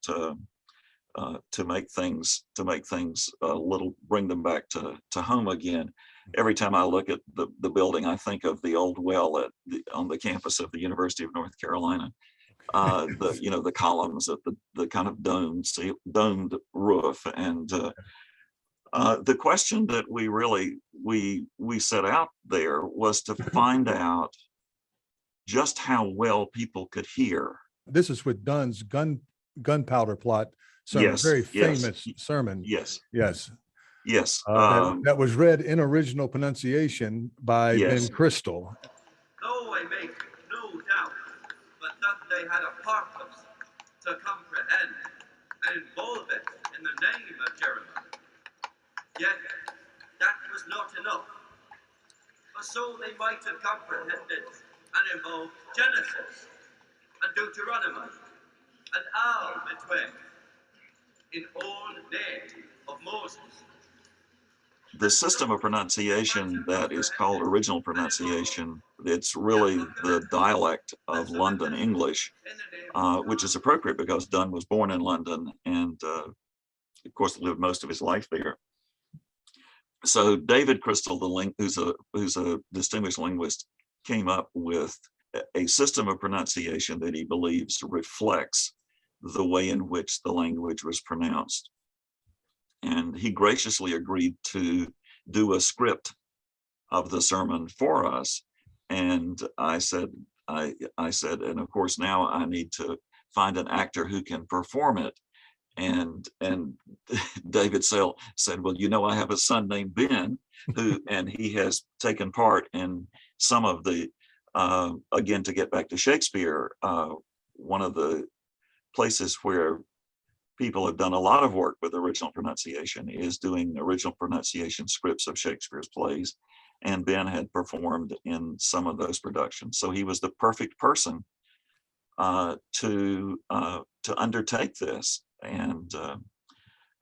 to make things a little, bring them back to home again. Every time I look at the building, I think of the old well on the campus of the University of North Carolina. The columns of the kind of domed roof, and the question that we set out there was to find out just how well people could hear. This is with Donne's gunpowder plot sermon, Yes, very yes, famous sermon. Yes, Yes. yes. That was read in original pronunciation by Yes. Ben Crystal. Though I make no doubt, but that they had a purpose to comprehend and involve it in the name of Jeremiah. Yet that was not enough. For so they might have comprehended and involved Genesis and Deuteronomy and all between in all name of Moses. The system of pronunciation that is called original pronunciation, it's really the dialect of London English, which is appropriate because Donne was born in London and, of course, lived most of his life there. So David Crystal, who's a distinguished linguist, came up with a system of pronunciation that he believes reflects the way in which the language was pronounced. And he graciously agreed to do a script of the sermon for us. And I said, and of course now I need to find an actor who can perform it. And David Sell said, well, I have a son named Ben, and he has taken part in some of the, again, to get back to Shakespeare, one of the places where people have done a lot of work with original pronunciation is doing original pronunciation scripts of Shakespeare's plays. And Ben had performed in some of those productions. So he was the perfect person to undertake this. And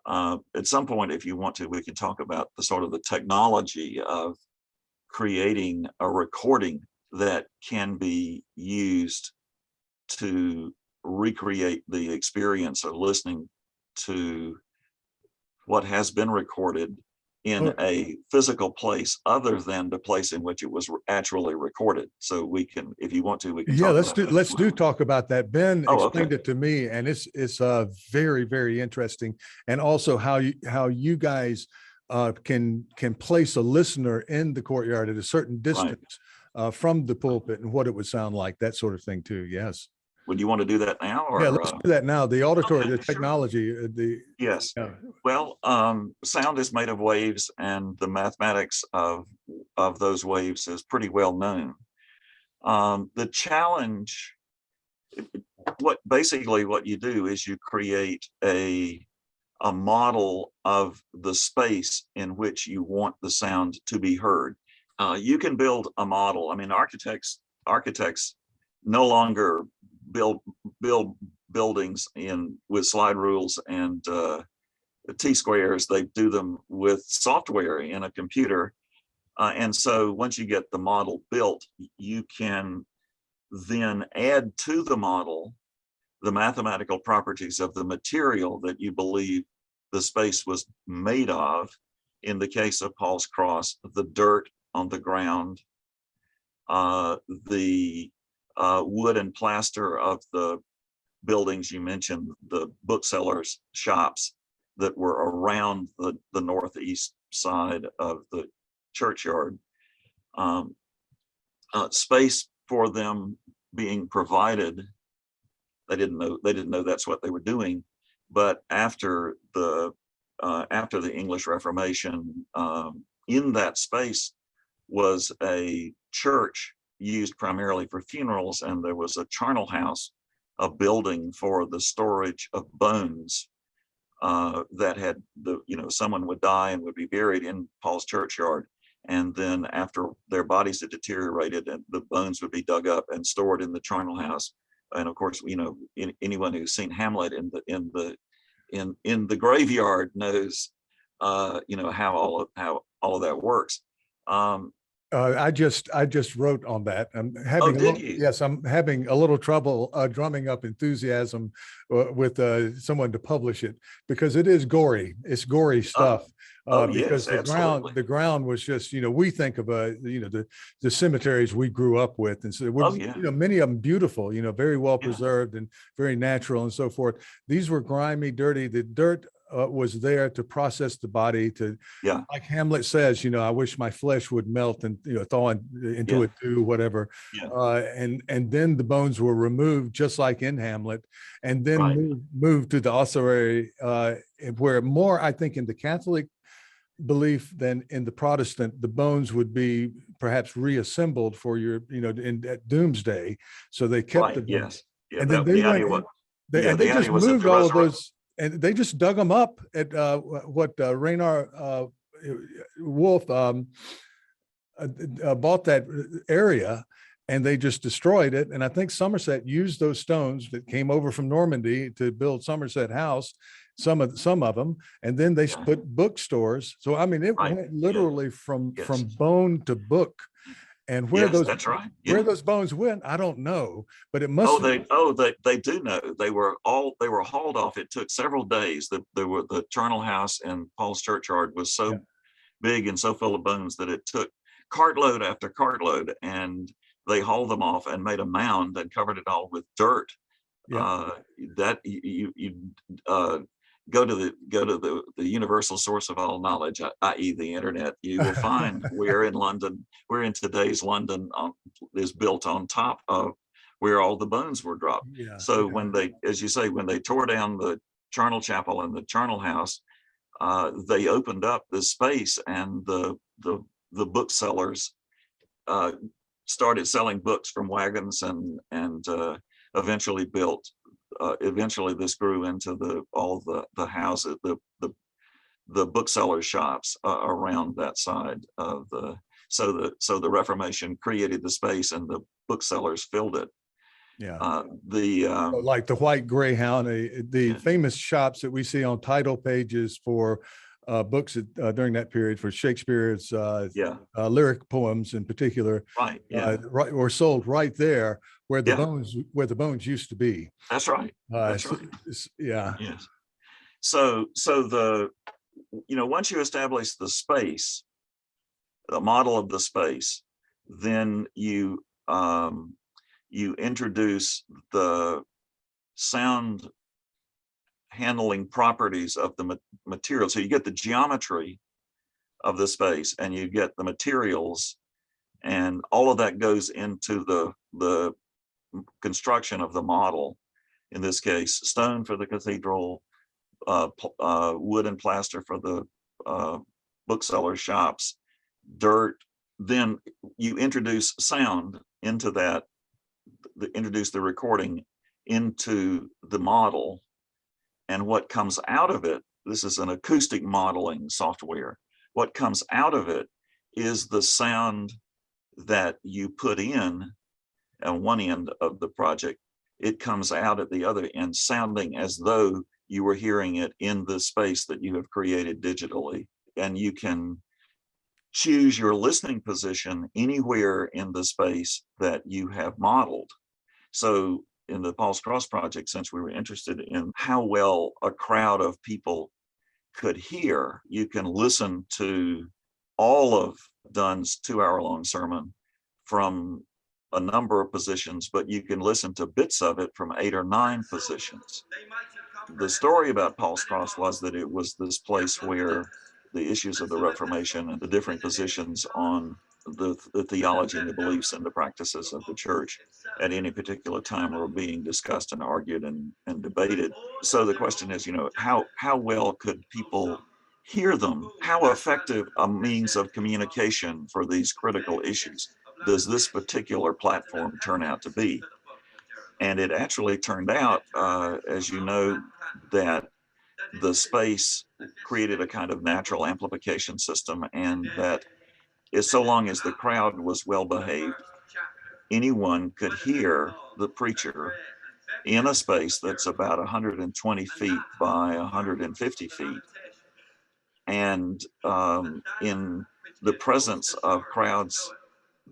at some point, if you want to, we can talk about the sort of the technology of creating a recording that can be used to recreate the experience of listening to what has been recorded in a physical place other than the place in which it was actually recorded. So we can, if you want to, we can. Yeah, let's talk about that. Ben explained it to me, and it's very, very interesting, and also how you guys can place a listener in the courtyard at a certain distance from the pulpit and what it would sound like, that sort of thing too. Yes. Would you want to do that now? Or, yeah, let's do that now. The auditory, the technology, yes. Well, sound is made of waves, and the mathematics of those waves is pretty well known. The challenge, what you do is you create a model of the space in which you want the sound to be heard. You can build a model. I mean, architects no longer build buildings with slide rules and T-squares. They do them with software in a computer. And so once you get the model built, you can then add to the model the mathematical properties of the material that you believe the space was made of. In the case of Paul's Cross, the dirt on the ground, the wood and plaster of the buildings. You mentioned the booksellers' shops that were around the northeast side of the churchyard. Space for them being provided. They didn't know that's what they were doing. But after the English Reformation, in that space was a church used primarily for funerals, and there was a charnel house, a building for the storage of bones that had someone would die and would be buried in Paul's churchyard, and then after their bodies had deteriorated, and the bones would be dug up and stored in the charnel house. And of course, anyone who's seen Hamlet in the graveyard knows, how all of that works. I just wrote on that. I'm having yes, I'm having a little trouble drumming up enthusiasm with someone to publish it, because it is gory. It's gory stuff. Because yes, the ground was just, we think of the cemeteries we grew up with, and so many of them beautiful, very well preserved and very natural and so forth. These were grimy, dirty. The dirt was there to process the body, to, like Hamlet says, I wish my flesh would melt and thaw into a dew, whatever. And then the bones were removed, just like in Hamlet, and then moved to the ossuary, where more, I think, in the Catholic belief than in the Protestant, the bones would be perhaps reassembled for your, at doomsday. So they kept the bones. Yeah, and then they went, they just moved all of those, and they just dug them up at Raynor Wolf bought that area, and they just destroyed it. And I think Somerset used those stones that came over from Normandy to build Somerset House, some of them, and then they put bookstores. So I mean, it went literally from bone to book. And where where those bones went, I don't know, but it must. They do know. They were hauled off. It took several days. The charnel house and Paul's churchyard was so big and so full of bones that it took cartload after cartload, and they hauled them off and made a mound and covered it all with dirt. That you go to the universal source of all knowledge, i.e. the internet, you will find we're in London. We're in today's London, is built on top of where all the bones were dropped. So when they, as you say, when they tore down the charnel chapel and the charnel house, they opened up the space, and the booksellers started selling books from wagons, and eventually built. Eventually, this grew into all the houses, the bookseller shops around that side of the. So the Reformation created the space, and the booksellers filled it. Like the White Greyhound, the famous shops that we see on title pages for books during that period for Shakespeare's lyric poems in particular, were sold right there where the bones used to be. That's right. That's right. Yes. So once you establish the space, the model of the space, then you introduce the sound handling properties of the material. So you get the geometry of the space, and you get the materials, and all of that goes into the construction of the model. In this case, stone for the cathedral, wood and plaster for the bookseller shops, dirt. Then you introduce sound into that, introduce the recording into the model. And what comes out of it, this is an acoustic modeling software. What comes out of it is the sound that you put in at one end of the project. It comes out at the other end, sounding as though you were hearing it in the space that you have created digitally. And you can choose your listening position anywhere in the space that you have modeled. So in the Paul's Cross project, since we were interested in how well a crowd of people could hear, you can listen to all of Donne's 2-hour-long sermon from a number of positions, but you can listen to bits of it from 8 or 9 positions. The story about Paul's Cross was that it was this place where the issues of the Reformation and the different positions on the theology and the beliefs and the practices of the church at any particular time were being discussed and argued and debated. So the question is, how well could people hear them? How effective a means of communication for these critical issues does this particular platform turn out to be? And it actually turned out, as you know, that the space created a kind of natural amplification system, and that is, so long as the crowd was well behaved, anyone could hear the preacher in a space that's about 120 feet by 150 feet. And in the presence of crowds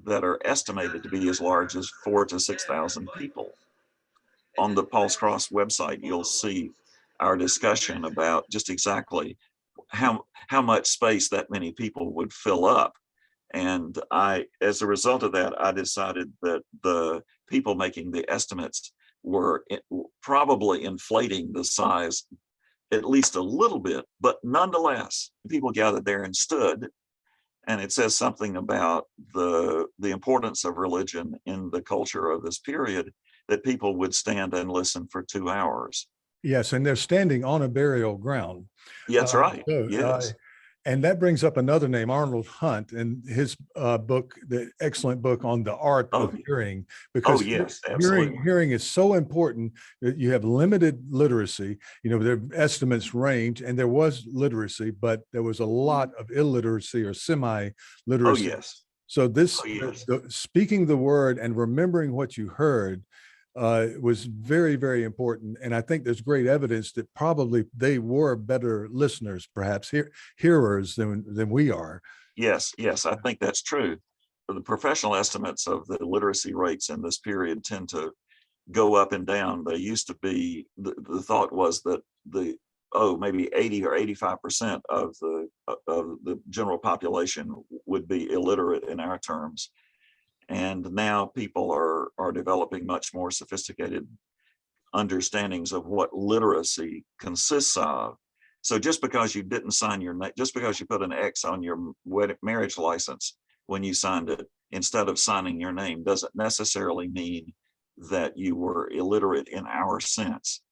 that are estimated to be as large as 4,000 to 6,000 people. On the Paul's Cross website, you'll see our discussion about just exactly how much space that many people would fill up. And as a result of that, I decided that the people making the estimates were probably inflating the size at least a little bit, but nonetheless, people gathered there and stood. And it says something about the importance of religion in the culture of this period, that people would stand and listen for 2 hours. Yes, and they're standing on a burial ground. That's right. Yes. And that brings up another name, Arnold Hunt, and his book, the excellent book on the art of hearing, because yes, absolutely. hearing is so important. That you have limited literacy. Their estimates range, and there was literacy, but there was a lot of illiteracy or semi-literacy. Yes. So this, speaking the word and remembering what you heard, was very, very important. And I think there's great evidence that probably they were better listeners, perhaps hearers than we are. Yes, I think that's true. The professional estimates of the literacy rates in this period tend to go up and down. They used to be, the thought was that maybe 80 or 85% of the general population would be illiterate in our terms. And now people are developing much more sophisticated understandings of what literacy consists of. So just because you didn't sign your name, just because you put an X on your marriage license when you signed it, instead of signing your name, doesn't necessarily mean that you were illiterate in our sense.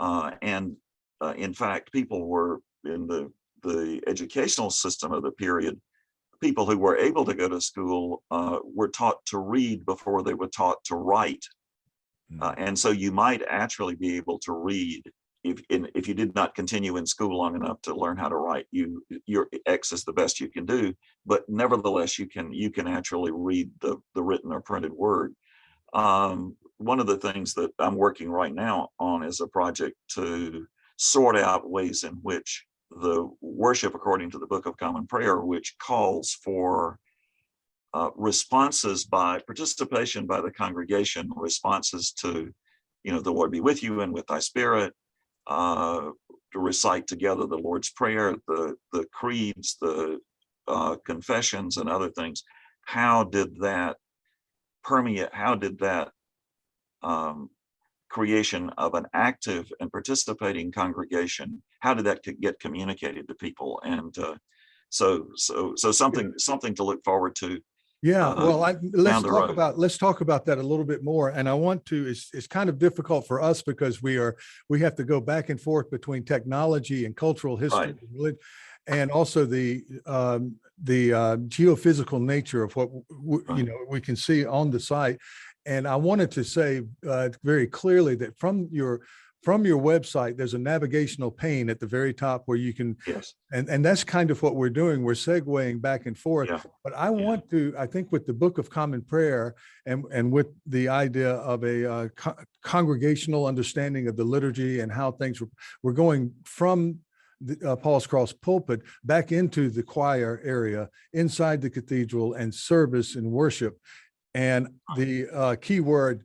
In fact, people were in the educational system of the period. People who were able to go to school were taught to read before they were taught to write. And so you might actually be able to read if you did not continue in school long enough to learn how to write. Your X is the best you can do, but nevertheless, you can actually read the written or printed word. One of the things that I'm working right now on is a project to sort out ways in which the worship according to the Book of Common Prayer, which calls for responses by participation by the congregation, responses to, the Lord be with you and with thy spirit, to recite together the Lord's Prayer, the creeds, the confessions and other things. How did that permeate? How did that creation of an active and participating congregation, how did that get communicated to people? And so something to look forward to. Yeah, well, let's talk about that a little bit more. And I want to, it's kind of difficult for us because we have to go back and forth between technology and cultural history, right, and also the geophysical nature of what we can see on the site. And I wanted to say very clearly that from your website, there's a navigational pane at the very top where you can, yes, and that's kind of what we're doing. We're segueing back and forth. Yeah. But I think with the Book of Common Prayer and with the idea of a congregational understanding of the liturgy and how things we're going from the, Paul's Cross pulpit back into the choir area inside the cathedral and service and worship. And the key word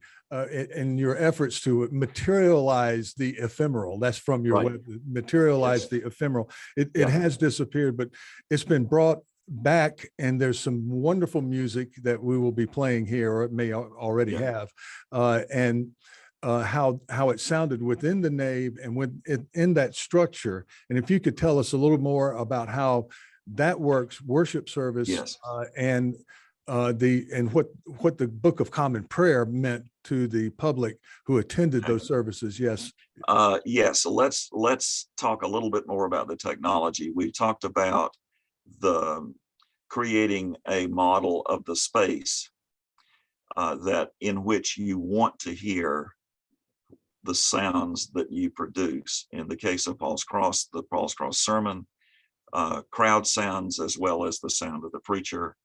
in your efforts to materialize the ephemeral, that's from your web, materialize the ephemeral. It has disappeared, but it's been brought back, and there's some wonderful music that we will be playing here, or it may already have, and how it sounded within the nave and in that structure. And if you could tell us a little more about how that works, worship service, Yes. and what the Book of Common Prayer meant to the public who attended those services. Yes. Yes. Let's talk a little bit more about the technology. We talked about the creating a model of the space that in which you want to hear the sounds that you produce. In the case of Paul's Cross, the Paul's Cross sermon, crowd sounds as well as the sound of the preacher.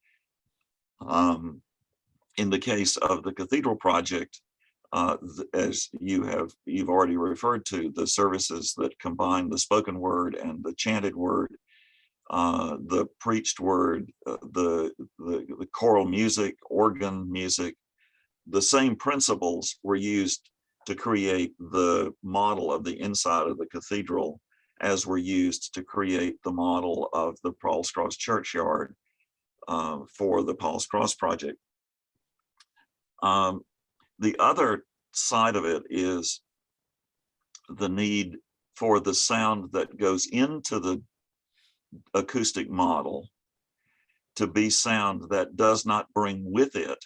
In the case of the cathedral project, as you've already referred to, the services that combine the spoken word and the chanted word, the preached word, the choral music, organ music, the same principles were used to create the model of the inside of the cathedral as were used to create the model of the Paul's Cross churchyard for the Paul's Cross project. The other side of it is the need for the sound that goes into the acoustic model to be sound that does not bring with it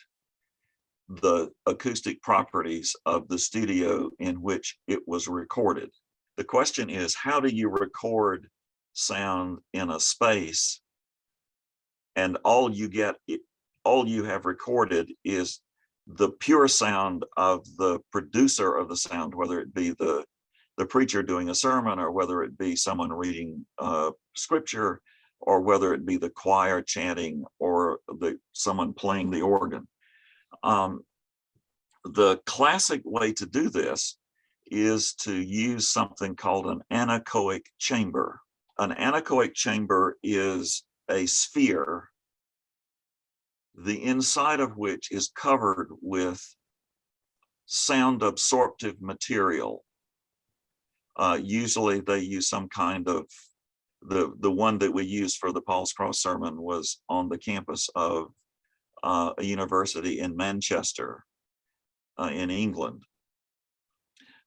the acoustic properties of the studio in which it was recorded. The question is, how do you record sound in a space and all you have recorded is the pure sound of the producer of the sound, whether it be the preacher doing a sermon, or whether it be someone reading scripture, or whether it be the choir chanting, or someone playing the organ. The classic way to do this is to use something called an anechoic chamber. An anechoic chamber is a sphere, the inside of which is covered with sound absorptive material. Usually they use some kind of, the one that we used for the Paul's Cross sermon was on the campus of a university in Manchester, in England.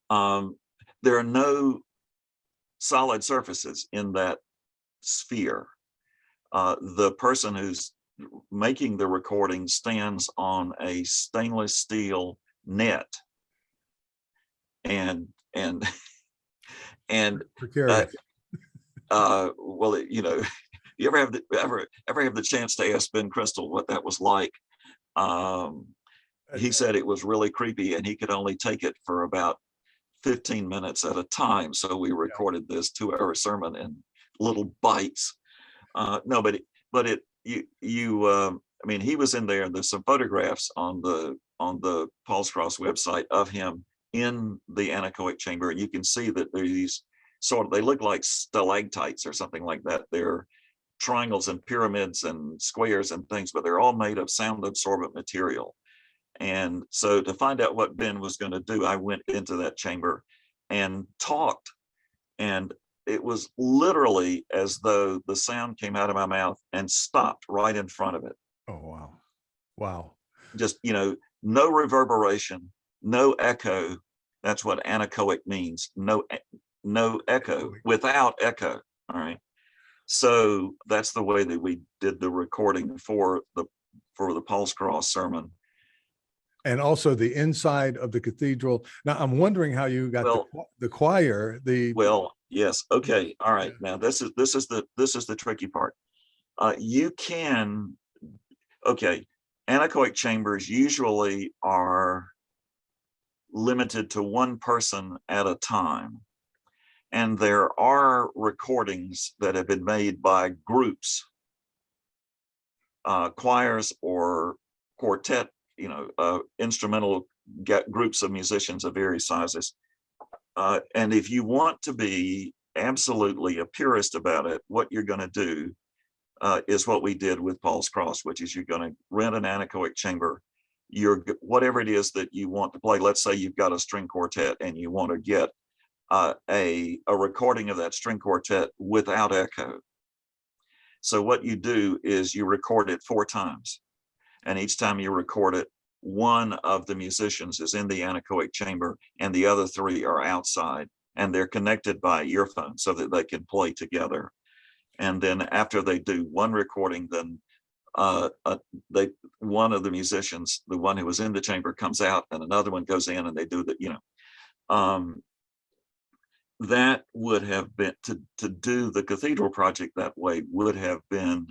There are no solid surfaces in that sphere. The person who's making the recording stands on a stainless steel net, and Precarious. well, you ever have the chance to ask Ben Crystal what that was like? He said it was really creepy, and he could only take it for about 15 minutes at a time. So we recorded this 2-hour sermon in little bites. No, but I mean, he was in there, and there's some photographs on the Paul's Cross website of him in the anechoic chamber, and you can see that there's these they look like stalactites or something like that. They're triangles and pyramids and squares and things, but they're all made of sound absorbent material. And so to find out what Ben was going to do, I went into that chamber and talked, and it was literally as though the sound came out of my mouth and stopped right in front of it. Oh, wow. Wow. Just, no reverberation, no echo. That's what anechoic means. No echo, without echo. All right. So that's the way that we did the recording for the Paul's Cross sermon. And also the inside of the cathedral. Now, I'm wondering how you got the choir. Well, yes. Okay. All right. Now this is the tricky part. Anechoic chambers usually are limited to one person at a time. And there are recordings that have been made by groups, choirs or quartet, instrumental groups of musicians of various sizes. And if you want to be absolutely a purist about it, what you're going to do is what we did with Paul's Cross, which is you're going to rent an anechoic chamber. Whatever it is that you want to play. Let's say you've got a string quartet and you want to get a recording of that string quartet without echo. So what you do is you record it 4 times. And each time you record it, one of the musicians is in the anechoic chamber and the other 3 are outside, and they're connected by earphones so that they can play together. And then after they do one recording, then one of the musicians, the one who was in the chamber, comes out and another one goes in, and they do the, that would have been, to do the cathedral project that way would have been,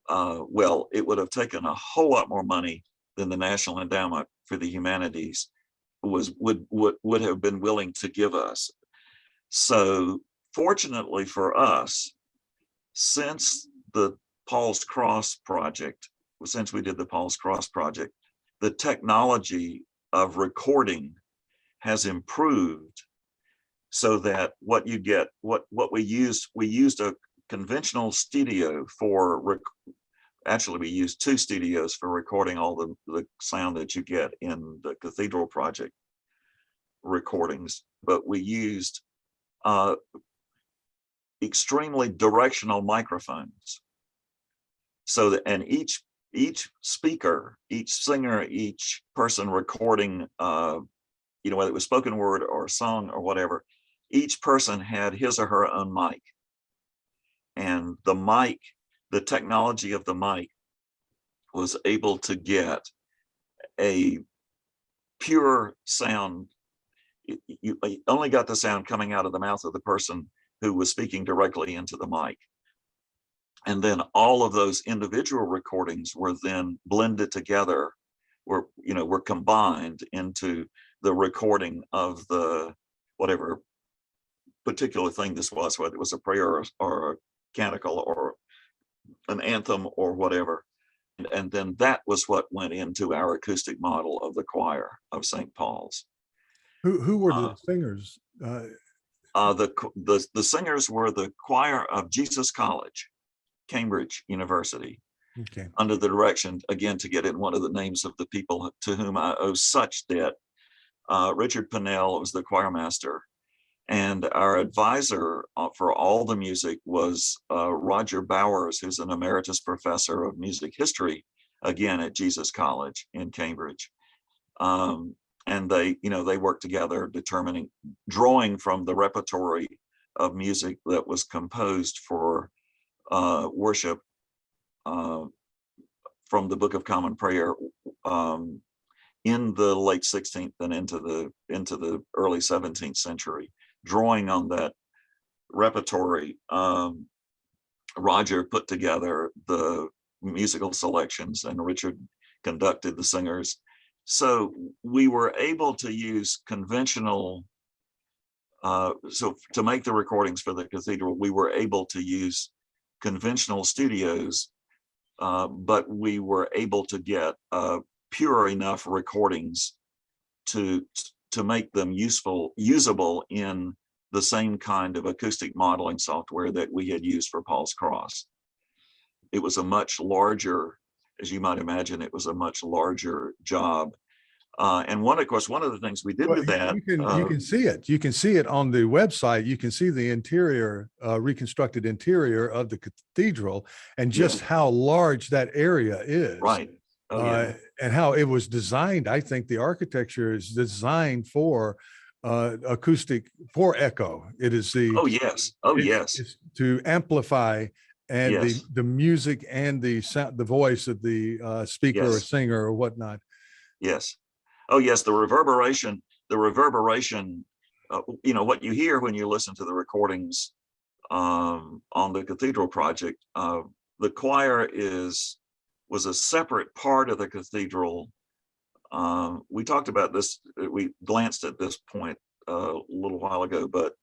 well, it would have taken a whole lot more money than the National Endowment for the Humanities would have been willing to give us. So fortunately for us, since the Paul's Cross project, since we did the Paul's Cross project, the technology of recording has improved so that what you get, what we used a conventional studio for, actually we used 2 studios for recording all the sound that you get in the cathedral project recordings, but we used extremely directional microphones. So that, and each speaker, each singer, each person recording, whether it was spoken word or song or whatever, each person had his or her own mic. And the mic, the technology of the mic was able to get a pure sound. You only got the sound coming out of the mouth of the person who was speaking directly into the mic. And then all of those individual recordings were then blended together, were combined into the recording of the whatever particular thing this was, whether it was a prayer or a canticle or an anthem or whatever. And then that was what went into our acoustic model of the choir of St. Paul's. Who were the singers? The singers were the choir of Jesus College, Cambridge University, Okay. under the direction, again, to get in one of the names of the people to whom I owe such debt. Richard Pinnell was the choir master, and our advisor for all the music was Roger Bowers, who's an emeritus professor of music history, again at Jesus College in Cambridge. And they worked together, drawing from the repertory of music that was composed for worship from the Book of Common Prayer in the late 16th and into the early 17th century. Drawing on that repertory, Roger put together the musical selections and Richard conducted the singers. So we were able to use conventional, so to make the recordings for the cathedral, we were able to use conventional studios, but we were able to get pure enough recordings to make them usable in the same kind of acoustic modeling software that we had used for Paul's Cross. It was a much larger, as you might imagine, it was a much larger job. And one of the things we did with that, you can see it. You can see it on the website. You can see the interior, reconstructed interior of the cathedral, and just how large that area is. Right. Oh, yeah. And how it was designed. I think the architecture is designed for acoustic, for echo. It is the yes. It's to amplify and Yes. the music and the sound, the voice of the speaker or singer or whatnot. Yes. Oh, yes. The reverberation, what you hear when you listen to the recordings on the cathedral project, the choir was a separate part of the cathedral. We talked about this, we glanced at this point a little while ago, but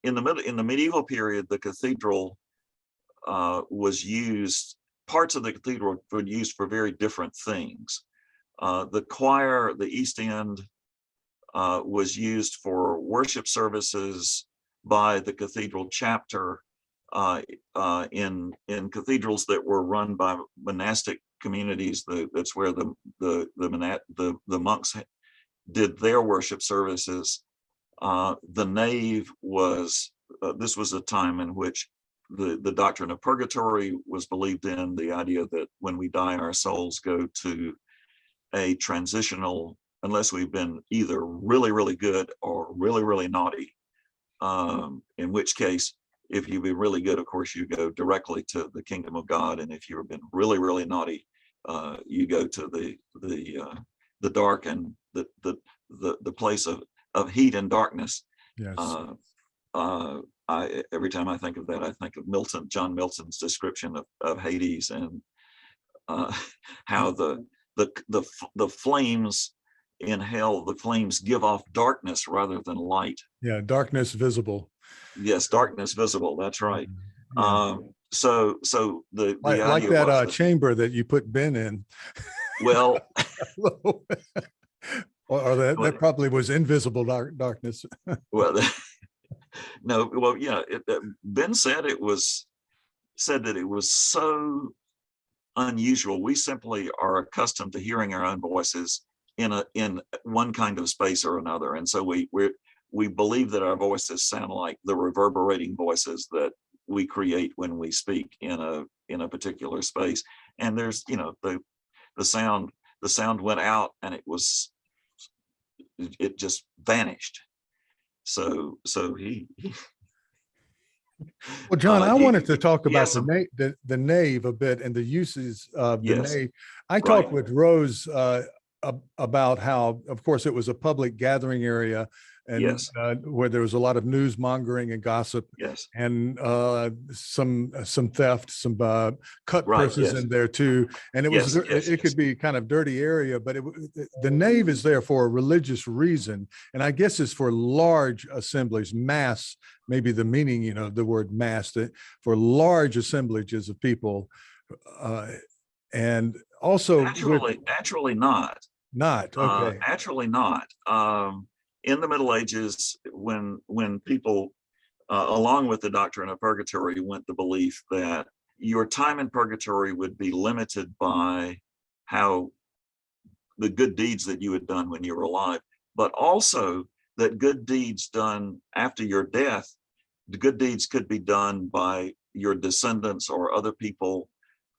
in the medieval period, the cathedral was used, parts of the cathedral were used for very different things. The choir, the East End, was used for worship services by the cathedral chapter in cathedrals that were run by monastic communities. That's where the monks did their worship services. The nave was, this was a time in which the doctrine of purgatory was believed in, the idea that when we die, our souls go to a transitional, unless we've been either really, really good or really, really naughty. In which case, if you've been really good, of course, you go directly to the kingdom of God. And if you've been really, really naughty, you go to the dark and the place of heat and darkness. Yes. Every time I think of that, I think of John Milton's description of Hades, and how the flames in hell, the flames give off darkness rather than light. Yeah, darkness visible. Yes, darkness visible. That's right. Yeah. So the Like idea that was chamber that you put Ben in. well, or that probably was invisible darkness. well, no, well, yeah. Ben said that it was so unusual. We simply are accustomed to hearing our own voices in one kind of space or another, and so we believe that our voices sound like the reverberating voices that we create when we speak in a particular space. And there's, the sound went out, and it just vanished. So he Well, John, I wanted to talk about some- the nave a bit and the uses of the Yes. nave. I talked with Rose about how, of course, it was a public gathering area, and Yes. Where there was a lot of news mongering and gossip, Yes. and some theft, some cut Right, purses yes. in there too. And it was it could be kind of dirty area, but the nave is there for a religious reason, and I guess it's for large assemblies, mass. Maybe the meaning, the word mass, for large assemblages of people, and also Actually not. Okay. Actually not. In the Middle Ages, when people, along with the doctrine of purgatory, went the belief that your time in purgatory would be limited by how the good deeds that you had done when you were alive, but also that good deeds done after your death, the good deeds could be done by your descendants or other people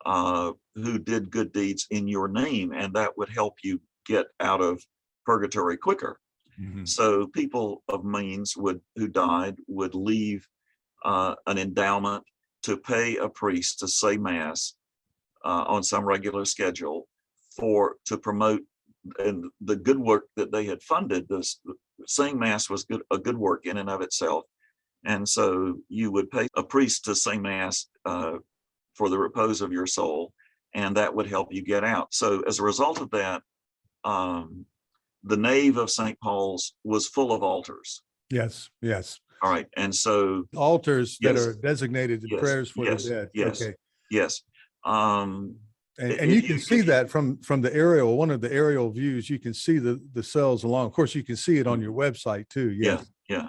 who did good deeds in your name, and that would help you get out of purgatory quicker. Mm-hmm. So people of means who died would leave an endowment to pay a priest to say mass on some regular schedule to promote and the good work that they had funded. Saying mass was a good work in and of itself, and so you would pay a priest to say mass for the repose of your soul, and that would help you get out. So as a result of that, the nave of St. Paul's was full of altars. Yes. All right, and so altars that are designated to prayers for the dead. Yes. Okay. Yes. And you can see that from the aerial, one of the aerial views, you can see the cells along. Of course, you can see it on your website too. Yes. Yeah.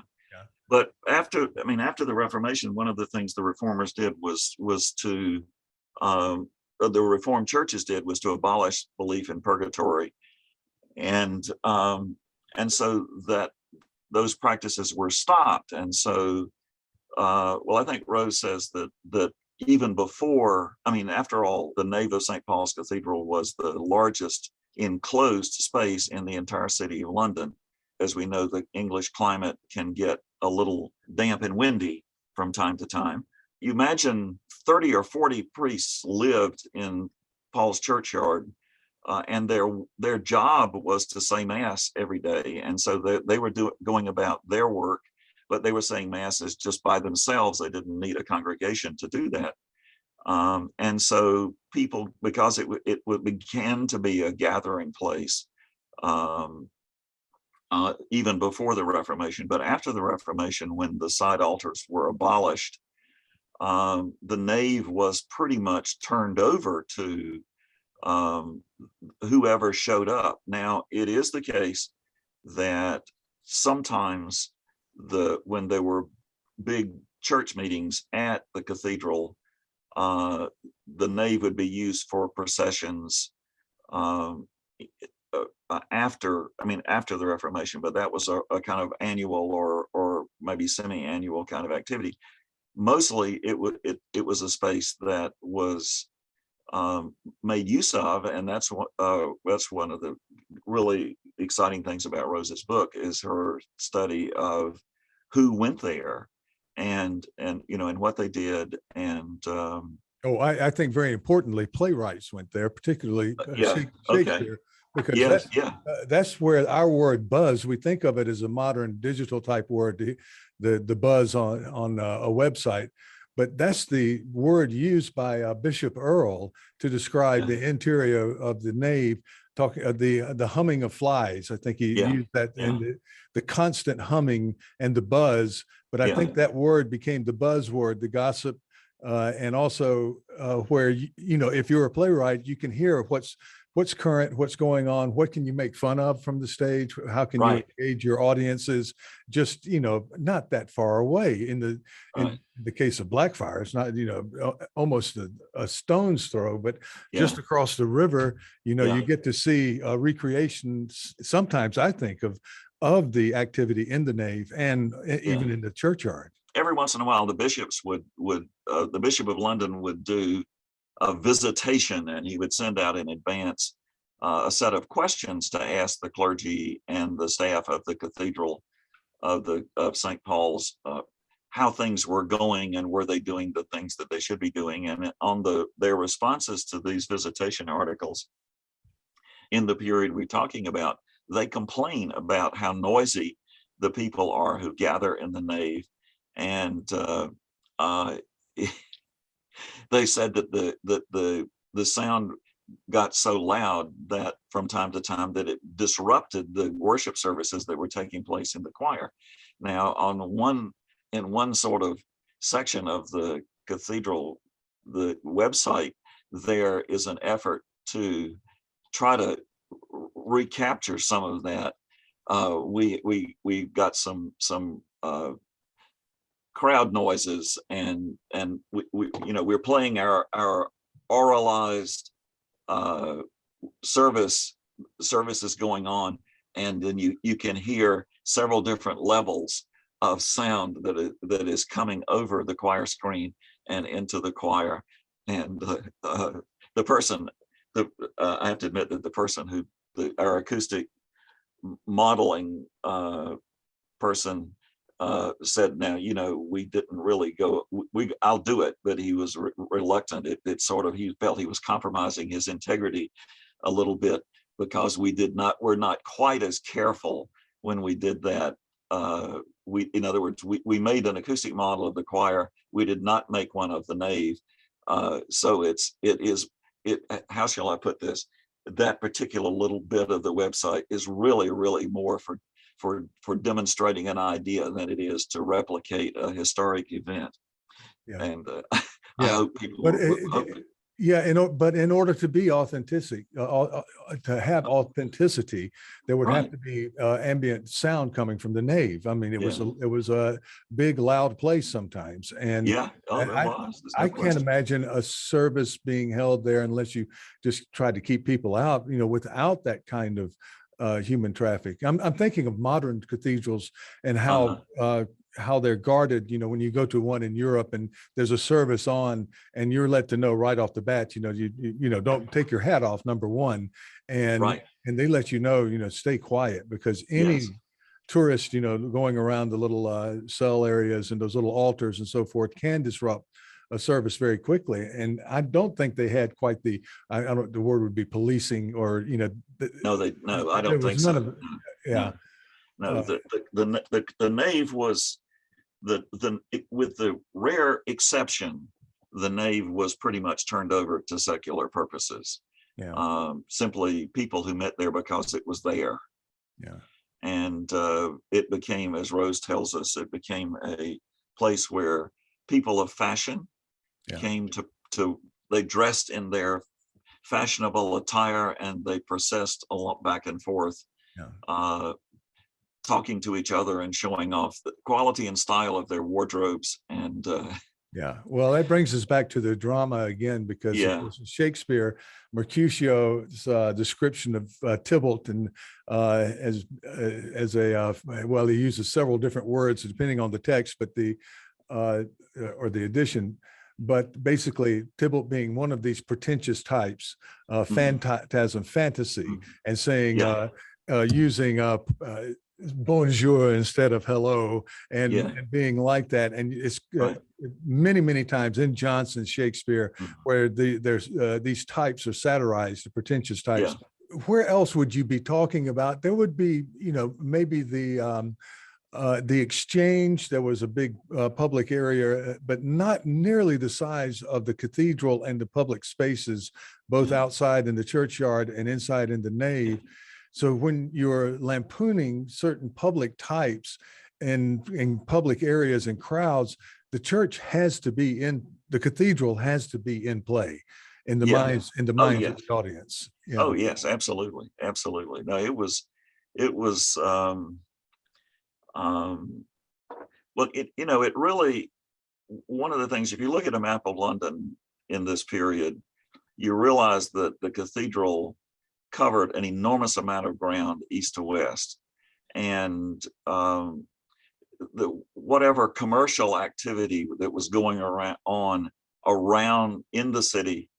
But after the Reformation, one of the things the reformers did was to the Reformed churches did was to abolish belief in purgatory, and so that those practices were stopped. And so, I think Rose says that even before, after all, the nave of St. Paul's Cathedral was the largest enclosed space in the entire city of London. As we know, the English climate can get a little damp and windy from time to time. You imagine 30 or 40 priests lived in Paul's churchyard, and their job was to say mass every day. And so they were going about their work, but they were saying masses just by themselves. They didn't need a congregation to do that. And so people, because it began to be a gathering place, even before the Reformation, but after the Reformation, when the side altars were abolished, the nave was pretty much turned over to whoever showed up. Now, it is the case that sometimes when there were big church meetings at the cathedral, the nave would be used for processions after the Reformation, but that was a kind of annual or maybe semi-annual kind of activity. mostly it was a space that was made use of, and that's one of the really exciting things about Rose's book is her study of who went there and and what they did, and I think very importantly, playwrights went there, particularly yeah, okay, Shakespeare, because yes, yeah, that's where our word buzz, we think of it as a modern digital type word, the buzz on a website, but that's the word used by Bishop Earl to describe yeah, the interior of the nave, talking the humming of flies. I think he yeah, used that, yeah, and the constant humming and the buzz. But I yeah, think that word became the buzzword, the gossip, and also where if you're a playwright, you can hear what's current, what's going on, what can you make fun of from the stage, how can you right, engage your audiences, just not that far away. In right, the case of Blackfire, it's not almost a stone's throw, but yeah, just across the river, yeah, you get to see recreations sometimes, I think, of the activity in the nave and yeah. even in the churchyard. Every once in a while, the bishops would the Bishop of London would do a visitation, and he would send out in advance a set of questions to ask the clergy and the staff of the cathedral of St. Paul's how things were going and were they doing the things that they should be doing. And on their responses to these visitation articles in the period we're talking about, they complain about how noisy the people are who gather in the nave, and they said that the sound got so loud that from time to time that it disrupted the worship services that were taking place in the choir. Now, in one sort of section of the cathedral, the website, there is an effort to try to recapture some of that. We got some crowd noises, and we're playing our oralized services going on, and then you can hear several different levels of sound that is coming over the choir screen and into the choir. And the person, I have to admit that the person our acoustic modeling person said, now, we didn't really go, I'll do it, but he was reluctant. He felt he was compromising his integrity a little bit, because we're not quite as careful when we did that. In other words, we made an acoustic model of the choir. We did not make one of the nave. So how shall I put this? That particular little bit of the website is really, really more for demonstrating an idea than it is to replicate a historic event. Yeah. And Yeah. I hope people But hope but in order to be authentic, to have authenticity, there would have right. to be ambient sound coming from the nave. I mean, it Yeah. was a big, loud place sometimes, and Yeah. Oh, there I was. There's I no can't question. imagine a service being held there unless you just try to keep people out, without that kind of human traffic. I'm thinking of modern cathedrals and how they're guarded. When you go to one in Europe and there's a service on, and you're let to know right off the bat, you don't take your hat off, number one, and Right. they let stay quiet, because any Yes. tourist, going around the little cell areas and those little altars and so forth can disrupt a service very quickly. And I don't think they had quite I don't, the word would be policing, or No, I there don't was think none so. of it. No, Yeah. no. The nave was with the rare exception, the nave was pretty much turned over to secular purposes. Yeah. Simply people who met there because it was there. Yeah. And it became, as Rose tells us, it became a place where people of fashion came they dressed in their fashionable attire, and they processed a lot back and forth, talking to each other and showing off the quality and style of their wardrobes. And Yeah, well, that brings us back to the drama again, because of course, Shakespeare, Mercutio's description of Tybalt, and as a well, he uses several different words depending on the text, but the or the addition, but basically Tybalt being one of these pretentious types, phantasm, fantasy, and saying, using bonjour instead of hello, and being like that. And it's many, many times in Johnson's Shakespeare where there's these types are satirized, the pretentious types. Where else would you be talking about? There would be, maybe the exchange. There was a big public area, but not nearly the size of the cathedral and the public spaces, both outside in the churchyard and inside in the nave. So when you're lampooning certain public types in public areas and crowds, the church has to be in, the cathedral has to be in play in the minds of the audience. Yeah. Oh yes, absolutely, absolutely. No, it was look, it really, one of the things, if you look at a map of London in this period, you realize that the cathedral covered an enormous amount of ground east to west, and whatever commercial activity that was going around in the city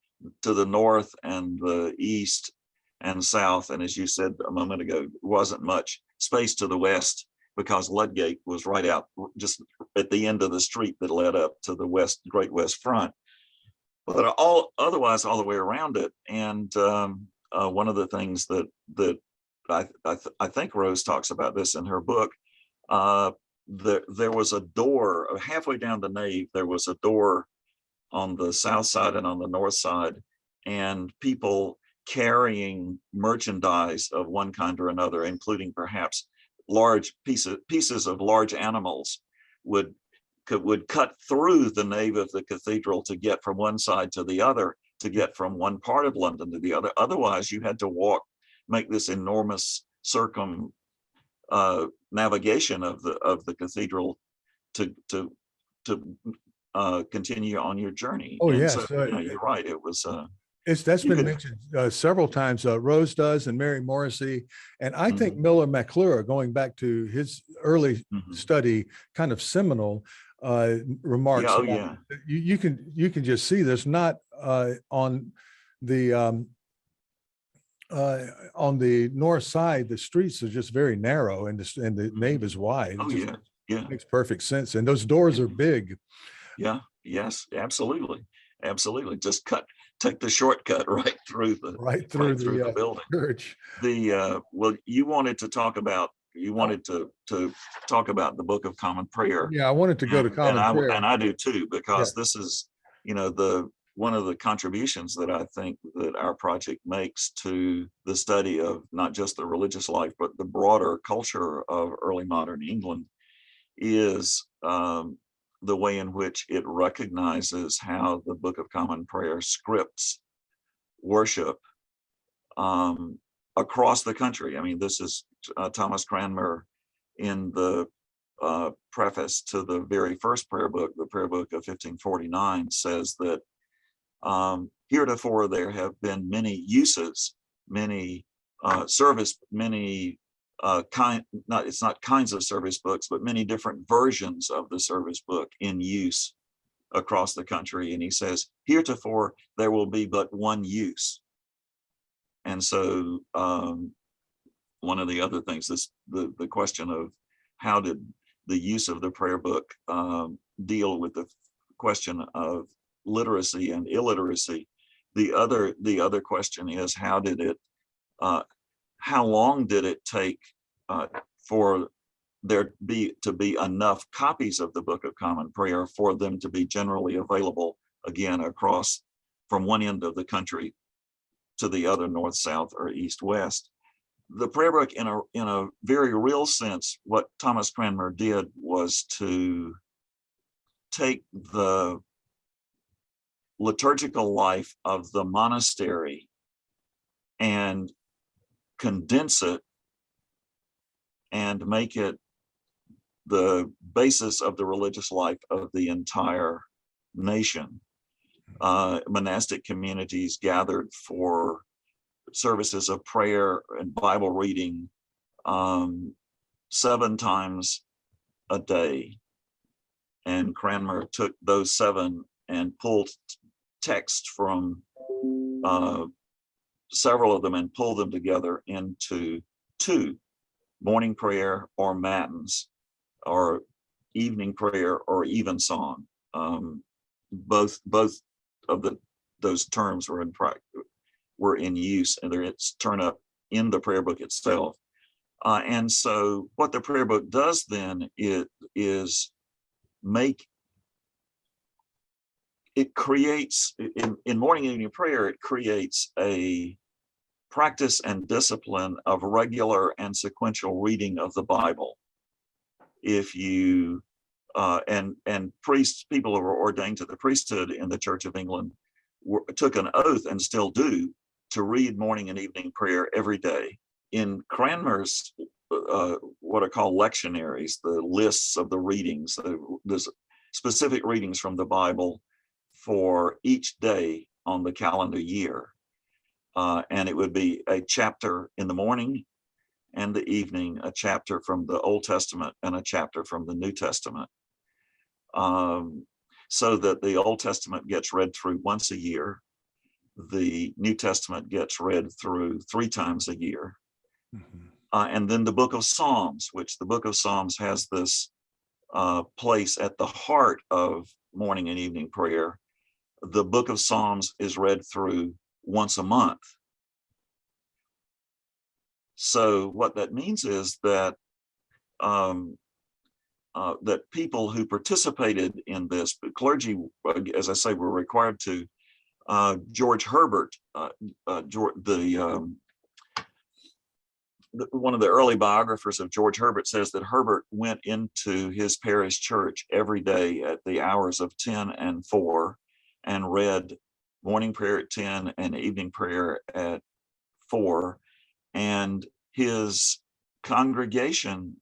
to the north and the east and south, and as you said a moment ago, wasn't much space to the west because Ludgate was right out just at the end of the street that led up to the Great West Front, but otherwise all the way around it. And one of the things that I think Rose talks about this in her book, there was a door halfway down the nave. There was a door on the south side and on the north side, and people carrying merchandise of one kind or another, including perhaps large pieces of large animals, would cut through the nave of the cathedral to get from one side to the other, to get from one part of London to the other. Otherwise, you had to make this enormous navigation of the cathedral to continue on your journey. Oh, and yes, so, you're right. It was. That's been mentioned several times. Rose does, and Mary Morrissey, and I think Miller McClure, going back to his early study, kind of seminal remarks. You can just see there's not on the north side, the streets are just very narrow, and the nave is wide. Makes perfect sense, and those doors are big. Yes, absolutely. Just take the shortcut right through the building. Church. Well, you wanted to talk about the Book of Common Prayer. Yeah, I wanted to go to Common Prayer, and I do too, because this is one of the contributions that I think that our project makes to the study of not just the religious life but the broader culture of early modern England is the way in which it recognizes how the Book of Common Prayer scripts worship across the country. I mean, this is Thomas Cranmer in the preface to the very first prayer book, the prayer book of 1549, says that heretofore there have been many uses, many it's not kinds of service books, but many different versions of the service book in use across the country. And he says, heretofore, there will be but one use. And so one of the other things, the question of how did the use of the prayer book deal with the question of literacy and illiteracy? The other question is, how long did it take for there to be enough copies of the Book of Common Prayer for them to be generally available again across from one end of the country to the other, north, south, or east, west? The prayer book, in a very real sense, what Thomas Cranmer did was to take the liturgical life of the monastery and condense it and make it the basis of the religious life of the entire nation. Monastic communities gathered for services of prayer and Bible reading 7 times a day. and Cranmer took those 7 and pulled text from several of them and pulled them together into 2: morning prayer or matins, or evening prayer or evensong. Both of those terms were in use, and it's turn up in the prayer book itself. And so what the prayer book does then is it creates, in morning and evening prayer, it creates a practice and discipline of regular and sequential reading of the Bible. If you and priests, people who were ordained to the priesthood in the Church of England, took an oath, and still do, to read morning and evening prayer every day. In Cranmer's what are called lectionaries, the lists of the readings, there's specific readings from the Bible for each day on the calendar year. And it would be a chapter in the morning and the evening, a chapter from the Old Testament and a chapter from the New Testament. So that the Old Testament gets read through once a year. The New Testament gets read through 3 times a year. Mm-hmm. And then the book of Psalms, which the book of Psalms has this place at the heart of morning and evening prayer. The book of Psalms is read through once a month. So what that means is that that people who participated in this, clergy, as I say, were required to. George Herbert, one of the early biographers of George Herbert, says that Herbert went into his parish church every day at the hours of 10 and 4 and read morning prayer at 10 and evening prayer at 4. And his congregation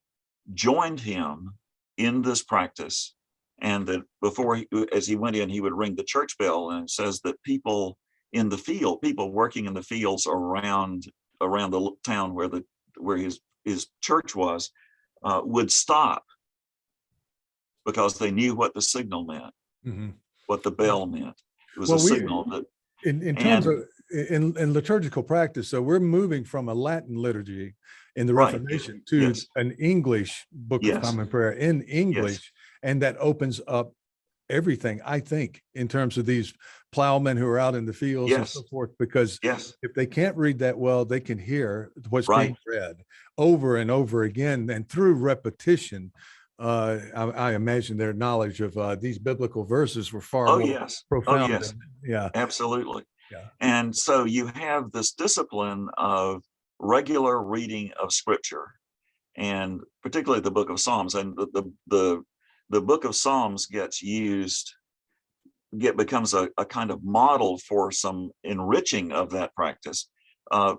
joined him in this practice. And that before, as he went in, he would ring the church bell, and it says that people in the field, people working in the fields around the town where his church was, would stop because they knew what the signal meant, mm-hmm. what the bell meant. It was a signal that. In terms of in liturgical practice, so we're moving from a Latin liturgy in the Reformation to an English book of common prayer in English. And that opens up everything, I think, in terms of these plowmen who are out in the fields and so forth, because if they can't read that well, they can hear what's being read over and over again. And through repetition, I imagine their knowledge of these biblical verses were far more profound. Absolutely. Yeah. And so you have this discipline of regular reading of Scripture, and particularly the book of Psalms. And the book of Psalms becomes a kind of model for some enriching of that practice. At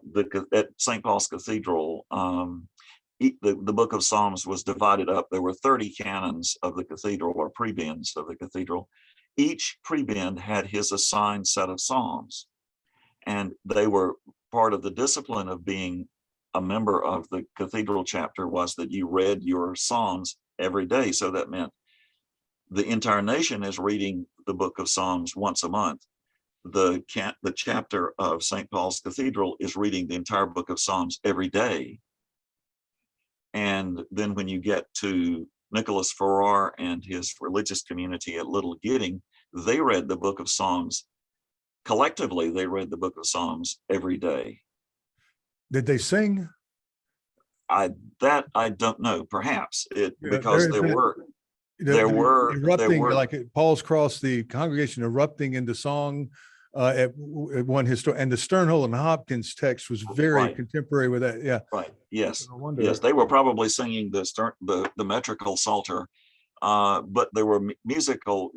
St. Paul's Cathedral, the book of Psalms was divided up. There were 30 canons of the cathedral, or prebends of the cathedral. Each prebend had his assigned set of psalms, and they were part of the discipline of being a member of the cathedral chapter, was that you read your psalms every day. So that meant the entire nation is reading the book of Psalms once a month. The chapter of St. Paul's Cathedral is reading the entire book of Psalms every day. And then when you get to Nicholas Farrar and his religious community at Little Gidding, they read the book of Psalms. Collectively, they read the book of Psalms every day. Did they sing? I don't know. Perhaps because there were erupting, like at Paul's Cross, the congregation erupting into song at one historic, and the Sternhole and Hopkins text was very contemporary with that. Yeah. Right. Yes. Yes. They were probably singing the metrical psalter, but there were musical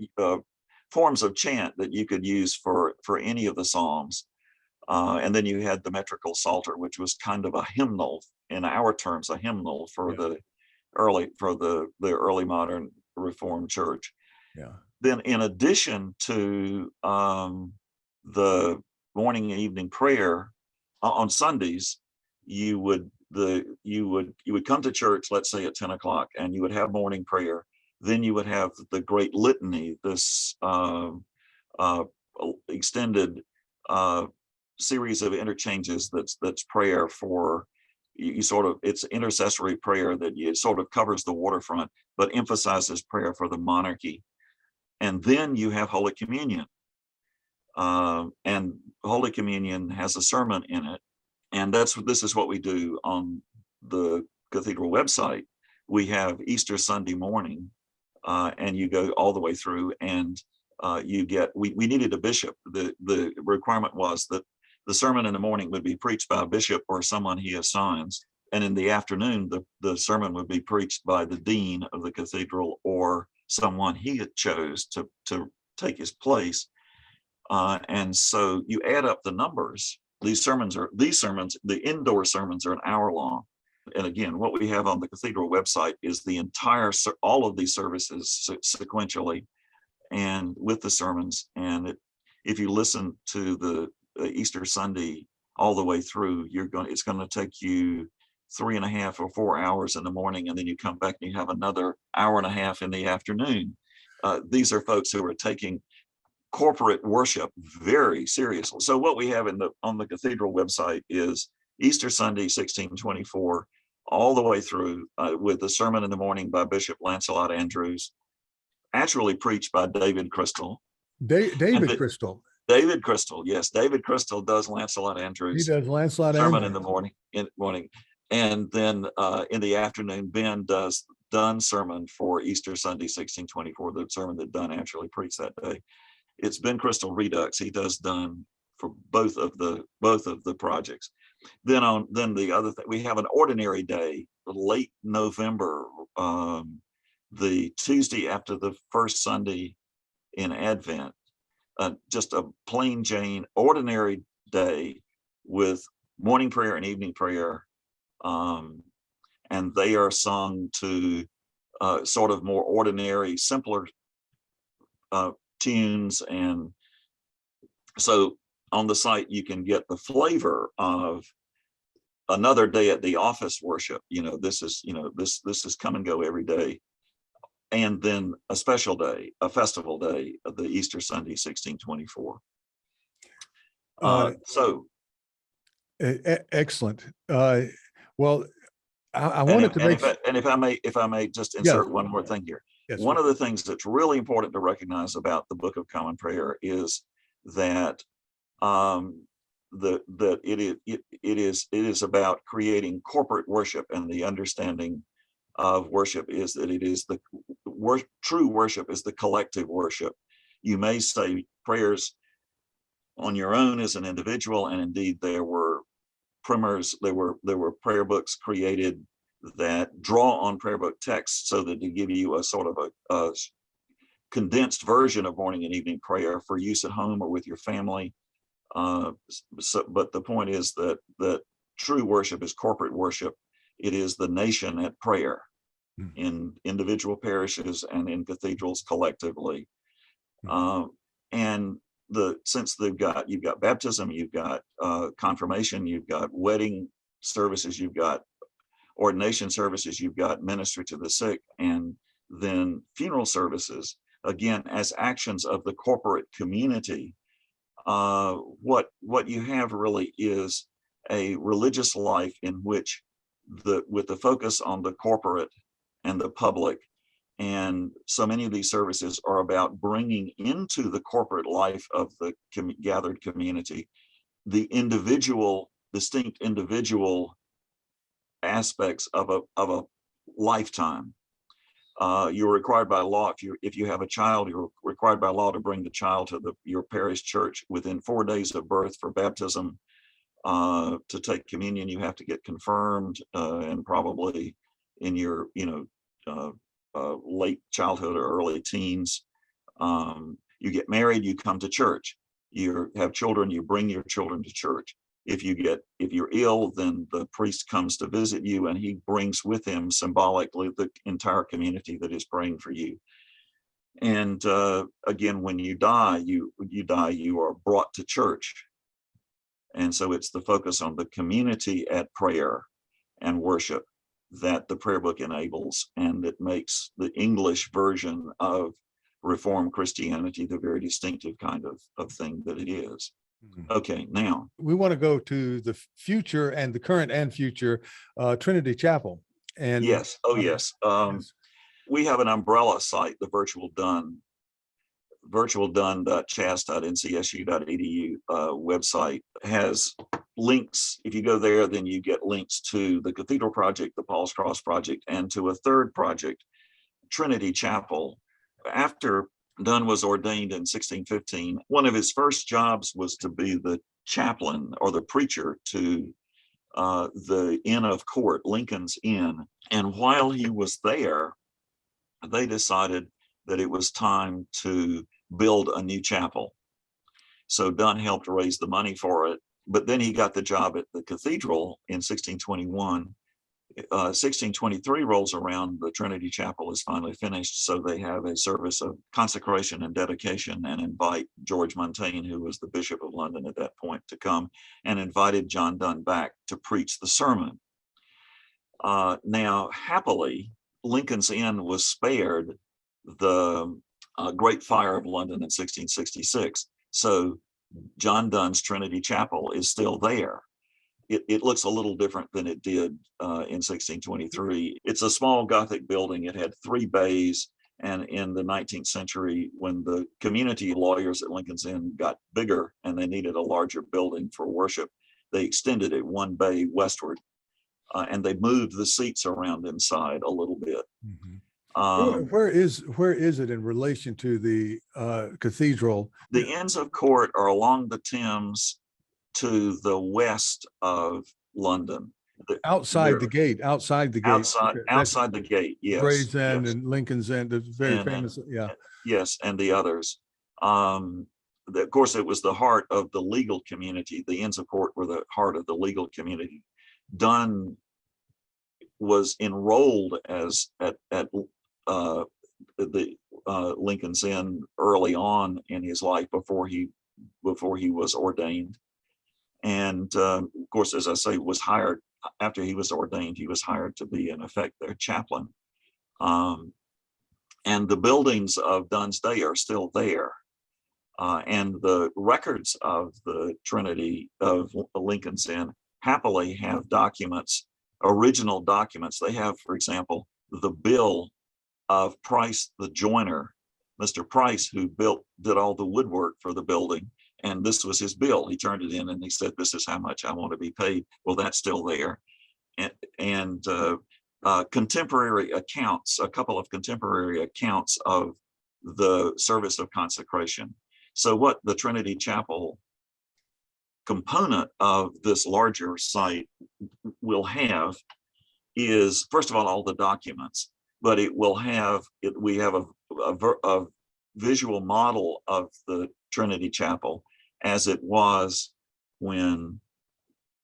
forms of chant that you could use for any of the psalms. And then you had the metrical psalter, which was kind of a hymnal, in our terms, a hymnal for the early modern Reformed Church. Yeah. Then, in addition to the morning and evening prayer on Sundays, you would come to church, let's say at 10 o'clock, and you would have morning prayer. Then you would have the great litany, this extended series of interchanges that's prayer for you sort of, it's intercessory prayer that it sort of covers the waterfront, but emphasizes prayer for the monarchy. And then you have Holy Communion. And Holy Communion has a sermon in it. And this is what we do on the cathedral website. We have Easter Sunday morning, and you go all the way through, and you get, we needed a bishop. The requirement was that the sermon in the morning would be preached by a bishop or someone he assigns. And in the afternoon, the sermon would be preached by the dean of the cathedral or someone he had chose to take his place. And so you add up the numbers. The indoor sermons are an hour long. And again, what we have on the cathedral website is the entire, all of these services sequentially and with the sermons. And if you listen to the Easter Sunday all the way through, it's going to take you 3.5 or 4 hours in the morning, and then you come back and you have another hour and a half in the afternoon. These are folks who are taking corporate worship very seriously. So what we have on the cathedral website is Easter Sunday 1624 all the way through, with the sermon in the morning by Bishop Lancelot Andrews, actually preached by David Crystal. David Crystal. David Crystal, yes, David Crystal does Lancelot Andrews. He does Lancelot sermon Andrews. in the morning, and then in the afternoon, Ben does Donne's sermon for Easter Sunday 1624, the sermon that Donne actually preached that day. It's Ben Crystal Redux. He does Donne for both of the projects. Then the other thing, we have an ordinary day, late November, the Tuesday after the first Sunday in Advent. Just a plain Jane ordinary day with morning prayer and evening prayer, and they are sung to sort of more ordinary, simpler tunes. And so on the site you can get the flavor of another day at the office worship. This is come and go every day. And then a special day, a festival day of the Easter Sunday, 1624. Excellent. Well, I wanted to make. And if I may just insert one more thing here. Yes, one of the things that's really important to recognize about the Book of Common Prayer is that it is about creating corporate worship, and the understanding of worship is that it is true worship is the collective worship. You may say prayers on your own as an individual, and indeed there were primers, there were prayer books created that draw on prayer book texts so that to give you a sort of a condensed version of morning and evening prayer for use at home or with your family. But the point is that true worship is corporate worship. It is the nation at prayer in individual parishes and in cathedrals collectively. And since you've got baptism, you've got confirmation, you've got wedding services, you've got ordination services, you've got ministry to the sick, and then funeral services, again, as actions of the corporate community. What you have really is a religious life in which with the focus on the corporate and the public. And so many of these services are about bringing into the corporate life of the gathered community the distinct individual aspects of a lifetime. You're required by law, if you have a child, you're required by law to bring the child to your parish church within 4 days of birth for baptism. To take communion, you have to get confirmed, and probably in your late childhood or early teens. You get married, you come to church. You have children, you bring your children to church. If you're ill, then the priest comes to visit you, and he brings with him symbolically the entire community that is praying for you. And again, when you die, you are brought to church. And so it's the focus on the community at prayer and worship that the prayer book enables, and it makes the English version of Reformed Christianity the very distinctive kind of thing that it is. Okay, now we want to go to the future and the current and future Trinity Chapel. And yes, yes. We have an umbrella site, the virtualdone.chas.ncsu.edu website has links. If you go there, then you get links to the Cathedral Project, the Paul's Cross Project, and to a third project, Trinity Chapel. After Donne was ordained in 1615, one of his first jobs was to be the chaplain or the preacher to the Inn of Court, Lincoln's Inn. And while he was there, they decided that it was time to build a new chapel. So Donne helped raise the money for it, but then he got the job at the cathedral in 1621. 1623 rolls around, the Trinity Chapel is finally finished, so they have a service of consecration and dedication and invite George Montaigne, who was the Bishop of London at that point, to come, and invited John Donne back to preach the sermon. Now, happily, Lincoln's Inn was spared the Great Fire of London in 1666. So John Donne's Trinity Chapel is still there. It looks a little different than it did in 1623. It's a small Gothic building. It had 3 bays. And in the 19th century, when the community lawyers at Lincoln's Inn got bigger and they needed a larger building for worship, they extended it 1 bay westward. And they moved the seats around inside a little bit. Where is it in relation to the cathedral? The Inns of Court are along the Thames to the west of London. Outside the gate. Outside the gate, yes. Gray's End yes. and Lincoln's End, it's very famous. Yeah. Yes, and the others. Of course, it was the heart of the legal community. The Inns of Court were the heart of the legal community. Donne was enrolled as at the Lincoln's Inn early on in his life before he was ordained, and of course, as I say, was hired after he was ordained. He was hired to be, in effect, their chaplain. And the buildings of Donne's day are still there, and the records of the Trinity of Lincoln's Inn happily have documents, original documents. They have, for example, the bill of Price the joiner, Mr. Price, who did all the woodwork for the building. And this was his bill. He turned it in and he said, "This is how much I want to be paid." Well, that's still there. And contemporary accounts, a couple of contemporary accounts of the service of consecration. So what the Trinity Chapel component of this larger site will have is, first of all the documents, but it will have, we have a visual model of the Trinity Chapel as it was when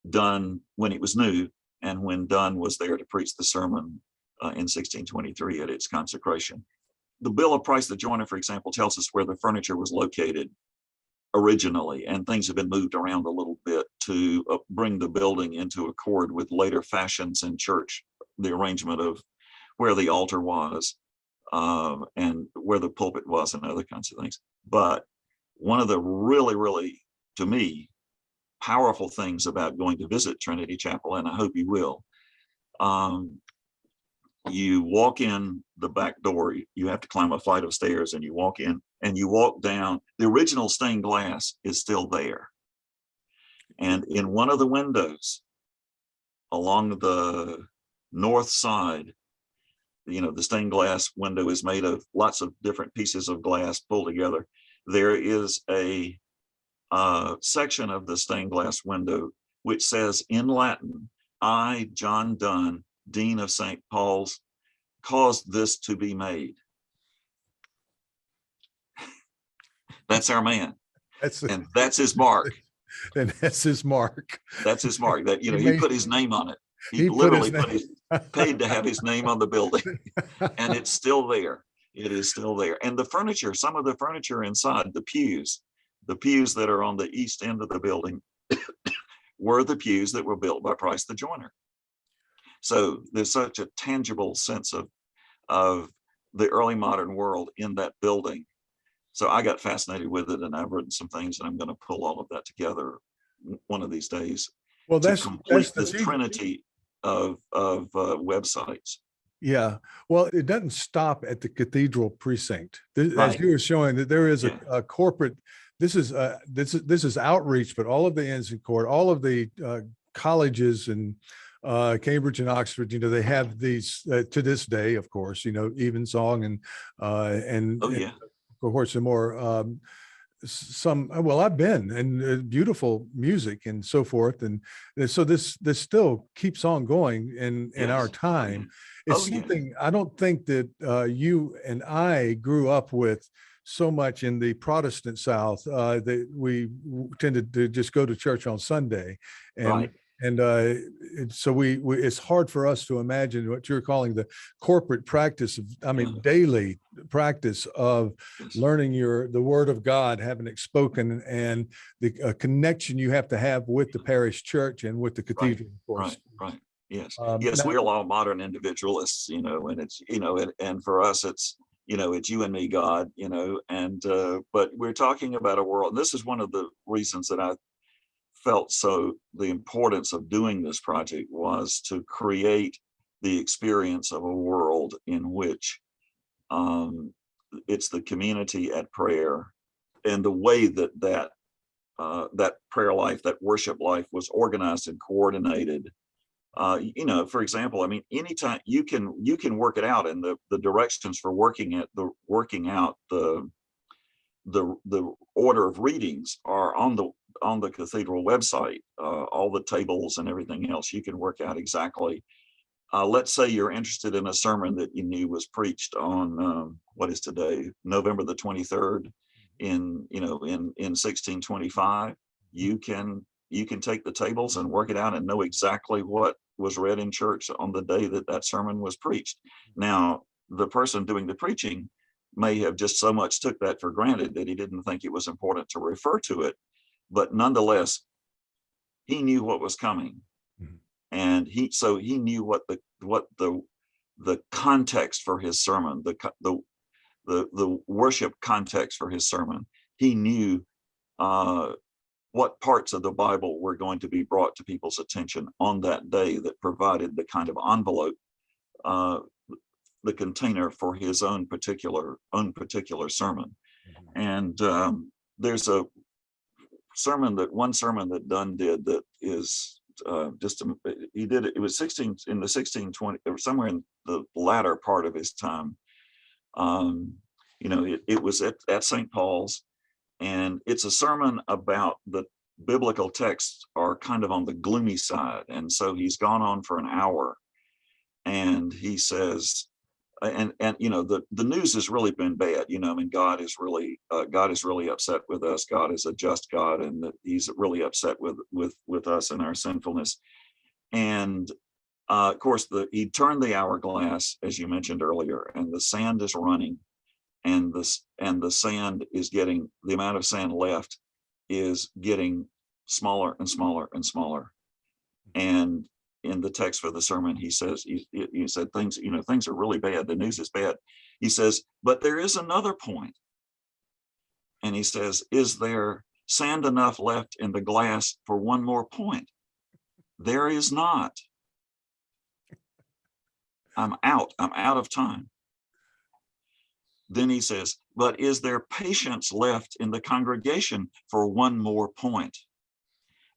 it was new, and when Donne was there to preach the sermon in 1623 at its consecration. The bill of Price the joiner, for example, tells us where the furniture was located originally, and things have been moved around a little bit to bring the building into accord with later fashions in church, the arrangement of where the altar was and where the pulpit was and other kinds of things. But one of the really, really, to me, powerful things about going to visit Trinity Chapel, and I hope you will, you walk in the back door, you have to climb a flight of stairs, and you walk in and you walk down. The original stained glass is still there. And in one of the windows along the north side, the stained glass window is made of lots of different pieces of glass pulled together. There is a section of the stained glass window which says in Latin, "I, John Donne, Dean of St. Paul's, caused this to be made." That's our man. And that's his mark. And that's his mark. That's his mark. That he put his name on it. He literally paid to have his name on the building, and it's still there. It is still there. And the furniture, some of the furniture inside, the pews that are on the east end of the building were the pews that were built by Price the joiner. So there's such a tangible sense of the early modern world in that building. So I got fascinated with it, and I've written some things, and I'm going to pull all of that together one of these days Well, to that's complete the this trinity of websites. Yeah, well, it doesn't stop at the cathedral precinct. As Right. you were showing, that there is Yeah. a corporate. This is outreach, but all of the inns in court, all of the colleges and Cambridge and Oxford, they have these to this day, of course, Evensong and Oh yeah. of course some more. Some well I've been and beautiful music and so forth, and so this still keeps on going in our Yes. time. Oh, It's yeah. something I don't think that you and I grew up with so much in the Protestant South, that we tended to just go to church on Sunday, and Right. so we it's hard for us to imagine what you're calling the corporate practice of, Yeah. daily practice of Yes. learning the word of God, having it spoken, and the connection you have to have with the parish church and with the cathedral, of course. Right. Yes. Now- We're all modern individualists, and it's, and for us, it's, it's you and me, God, and, but we're talking about a world. And this is one of the reasons that I felt the importance of doing this project was to create the experience of a world in which it's the community at prayer, and the way that prayer life, that worship life was organized and coordinated. For example, anytime you can work it out, and the directions for working out the order of readings are on the cathedral website. All the tables and everything else, you can work out exactly. Let's say you're interested in a sermon that you knew was preached on what is today, November the 23rd, in 1625. You can take the tables and work it out and know exactly what was read in church on the day that sermon was preached. Now, the person doing the preaching may have just so much took that for granted that he didn't think it was important to refer to it, but nonetheless, he knew what was coming. Mm-hmm. And he knew what the context for his sermon, the worship context for his sermon. He knew what parts of the Bible were going to be brought to people's attention on that day that provided the kind of envelope, the container for his own particular sermon. Mm-hmm. And there's one sermon that Donne did that is he did it. It was in the 1620, or somewhere in the latter part of his time. It was at St. Paul's, and it's a sermon about the biblical texts are kind of on the gloomy side, and so he's gone on for an hour, and he says, and the news has really been bad. God is really upset with us. God is a just God, and that he's really upset with us and our sinfulness. And of course, he turned the hourglass, as you mentioned earlier, and the sand is running, and the sand is getting, the amount of sand left is getting smaller and smaller and smaller. And in the text for the sermon, he says, he said things are really bad. The news is bad. He says, but there is another point. And he says, is there sand enough left in the glass for one more point? There is not. I'm out of time. Then he says, but is there patience left in the congregation for one more point?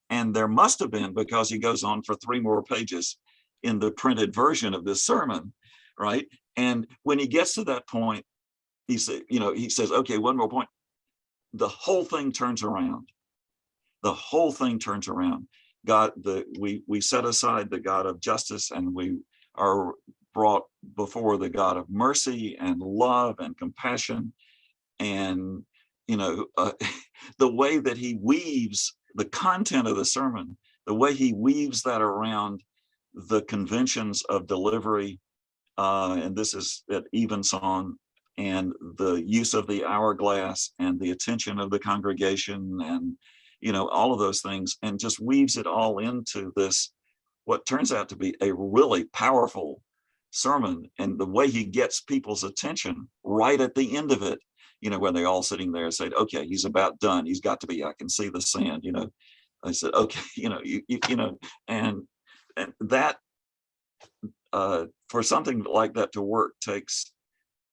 And there must have been, because he goes on for 3 more pages in the printed version of this sermon, right? And when he gets to that point, he says, okay, one more point. The whole thing turns around. The whole thing turns around. We set aside the God of justice, and we are brought before the God of mercy and love and compassion. And the way that he weaves the content of the sermon, the way he weaves that around the conventions of delivery, and this is at evensong, and the use of the hourglass and the attention of the congregation, and all of those things, and just weaves it all into this what turns out to be a really powerful sermon, and the way he gets people's attention right at the end of it, when they're all sitting there and say, okay, he's about done. He's got to be, I can see the sand, I said, okay, and that, for something like that to work takes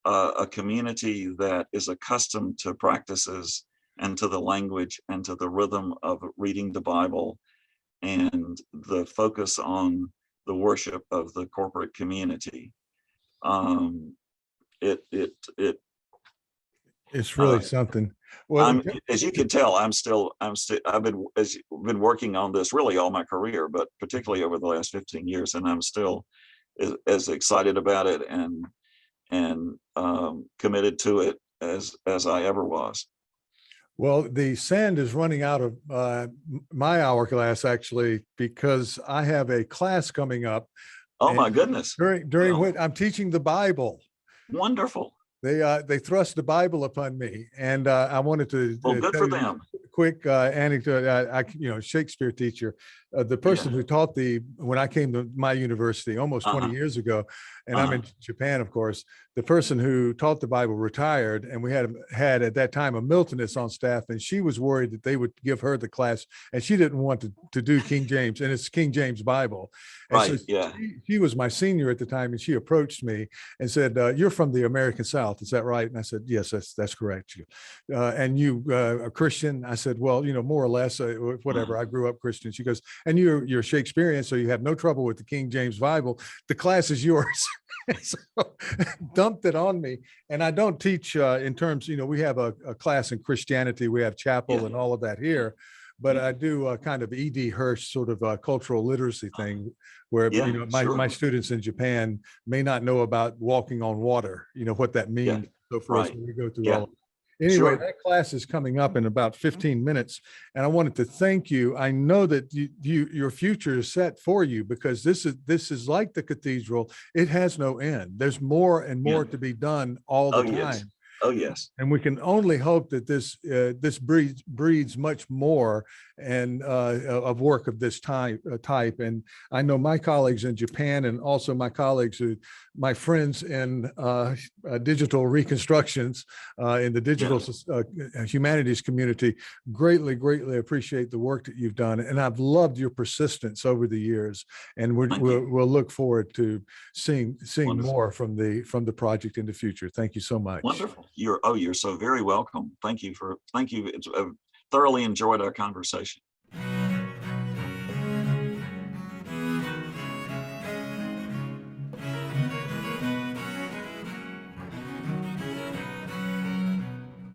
a community that is accustomed to practices and to the language and to the rhythm of reading the Bible and the focus on the worship of the corporate community. It's really something. Well, as you can tell, I've been working on this really all my career, but particularly over the last 15 years, and I'm still as excited about it and committed to it as I ever was. well, the sand is running out of my hourglass, actually, because I have a class coming up. Oh my goodness! During what I'm teaching the Bible. Wonderful. They thrust the Bible upon me, and I wanted to good tell for you them. a quick anecdote. Shakespeare teacher, the person who taught when I came to my university almost 20 years ago, and I'm in Japan, of course, the person who taught the Bible retired, and we had at that time a Miltonist on staff, and she was worried that they would give her the class, and she didn't want to do King James, and it's King James Bible. And right. So she was my senior at the time, and she approached me and said, "You're from the American South, is that right?" And I said, "Yes, that's correct." And you a Christian? I said, "Well, more or less, whatever. I grew up Christian." She goes, "And you're Shakespearean, so you have no trouble with the King James Bible. The class is yours." So dumped it on me. And I don't teach in terms, we have a class in Christianity, we have chapel and all of that here, but I do a kind of E.D. Hirsch sort of a cultural literacy thing where, my students in Japan may not know about walking on water, what that means. So for us, when we go through all of it. Anyway, that class is coming up in about 15 minutes, and I wanted to thank you. I know that your future is set for you, because this is like the cathedral. It has no end. There's more and more to be done all the time. Yes. Oh yes. And we can only hope that this breeds much more and of work of this type. And I know my colleagues in Japan, and also my friends in digital reconstructions in the digital humanities community, greatly appreciate the work that you've done. And I've loved your persistence over the years. And we'll look forward to seeing more from the project in the future. Thank you so much. Wonderful. You're so very welcome. Thank you. It's thoroughly enjoyed our conversation.